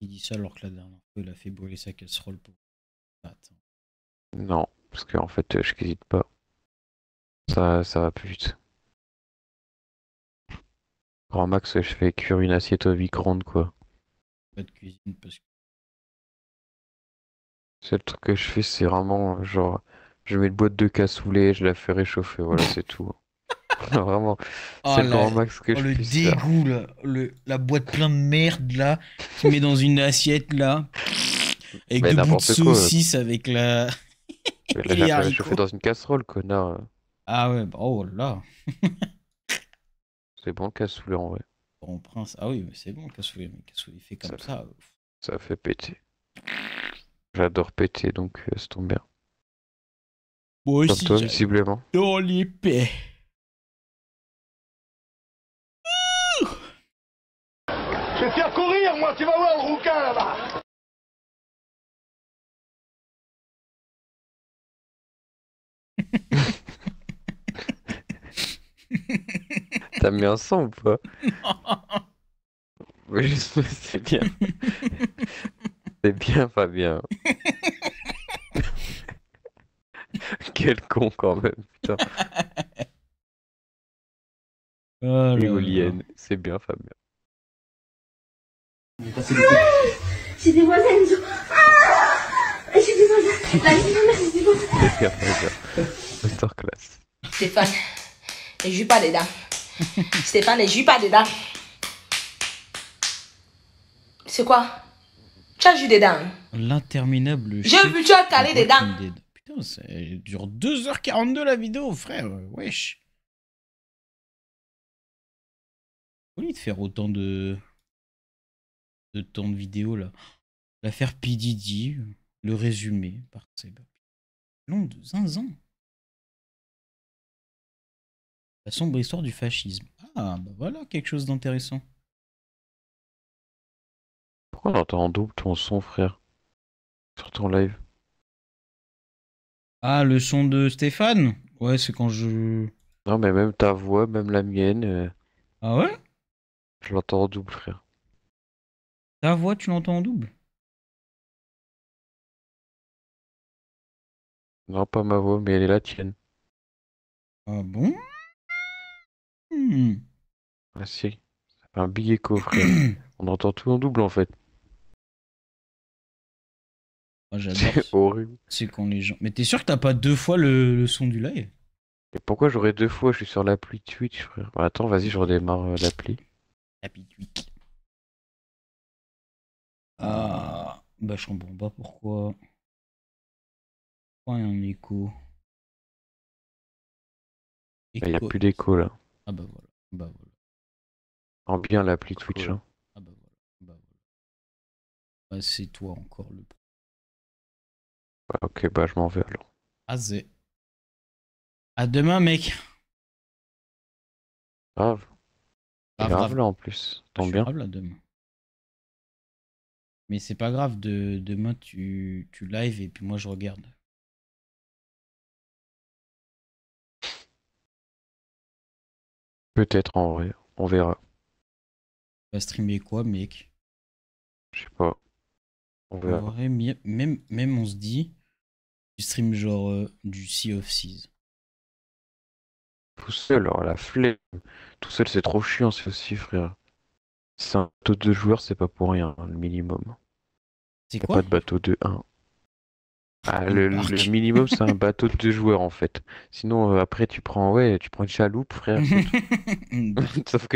Il dit ça alors que la dernière fois, il a fait brûler sa casserole pour. Attends. Non, parce qu'en fait je cuisine pas. Ça va plus vite. Grand max, je fais cuire une assiette au micro-ondes quoi. Pas de cuisine parce que. C'est le truc que je fais, c'est vraiment genre, je mets une boîte de cassoulet, je la fais réchauffer, voilà, c'est tout. Vraiment, Oh, c'est le grand max que oh, je le puisse faire. dégoût là. La boîte plein de merde là. Tu mets dans une assiette là. Avec Mais deux bouts de n'importe quoi. saucisse avec la. Mais Et là, j'ai les fait réchauffer haricots. dans une casserole, connard. Ah ouais, bah, oh là. C'est bon le cassoulet en vrai. Bon prince. Ah oui, mais c'est bon le cassoulet. Mais le cassoulet fait comme Ça, ça. ça fait péter. J'adore péter, donc ça tombe bien. Moi Comme aussi, toi, visiblement. j'adore les paix. Je vais te faire courir, moi, tu vas voir le rouquin là-bas. T'as mis un sang ou pas? Oui, c'est bien. C'est bien, Fabien. Quel con quand même, putain. Oh là là. Éolienne, c'est bien, Fabien. J'ai des voisins, ils ont... Ah, j'ai des voisins. La vie de ma mère, j'ai des voisins. C'est bien, Fabien. Masterclass. Stéphane, les jus pas dedans. Stéphane, les jus pas dedans. C'est quoi? Tu as jus dedans. L'interminable. J'ai vu, tu as calé dedans. Walking Dead. Putain, ça dure 2h42 la vidéo, frère. Wesh. Pourquoi il te faire autant de temps de vidéo là? L'affaire P. Diddy, le résumé par Seb. Long de zinzin. La sombre histoire du fascisme. Ah, bah voilà quelque chose d'intéressant. Pourquoi on entend en double ton son, frère? Sur ton live. Ah, le son de Stéphane? Ouais, c'est quand je... Non, mais même ta voix, même la mienne, Ah ouais? je l'entends en double, frère. Ta voix, tu l'entends en double? Non, pas ma voix, mais elle est la tienne. Ah bon? Hmm. Ah si, ça fait un big écho, frère. On entend tout en double, en fait. Ah, j'adore. C'est horrible. C'est quand les gens... Mais t'es sûr que t'as pas deux fois le son du live? Et pourquoi j'aurais deux fois? Je suis sur l'appli Twitch, frère. Bah, attends, vas-y, je redémarre l'appli. Happy Tweak. Ah, bah je comprends pas pourquoi. Pourquoi il y a un écho? Il n'y a Écho. plus d'écho, là. Ah bah voilà. Bah voilà. En bien l'appli Twitch, hein. Ah bah voilà. Bah voilà. Bah c'est toi encore le... Ouais, ok, bah je m'en vais alors. Azé. À demain, mec. Grave. Grave, Grave grave. là en plus. Je Tombe suis bien. grave là demain. Mais c'est pas grave, demain tu live et puis moi je regarde. Peut-être en vrai. On verra. Tu vas streamer quoi, mec? Je sais pas. On En verra. vrai, même on se dit, tu stream genre du Sea of Thieves. Tout seul, alors la flemme. Tout seul, c'est trop chiant, c'est aussi, frère. C'est un bateau de 2 joueurs, c'est pas pour rien, hein, le minimum. C'est Y a quoi? pas de bateau de 1. Ah, Une le barque. minimum, c'est un bateau de 2 joueurs, en fait. Sinon, après, tu prends une chaloupe, frère. Une barque. Sauf que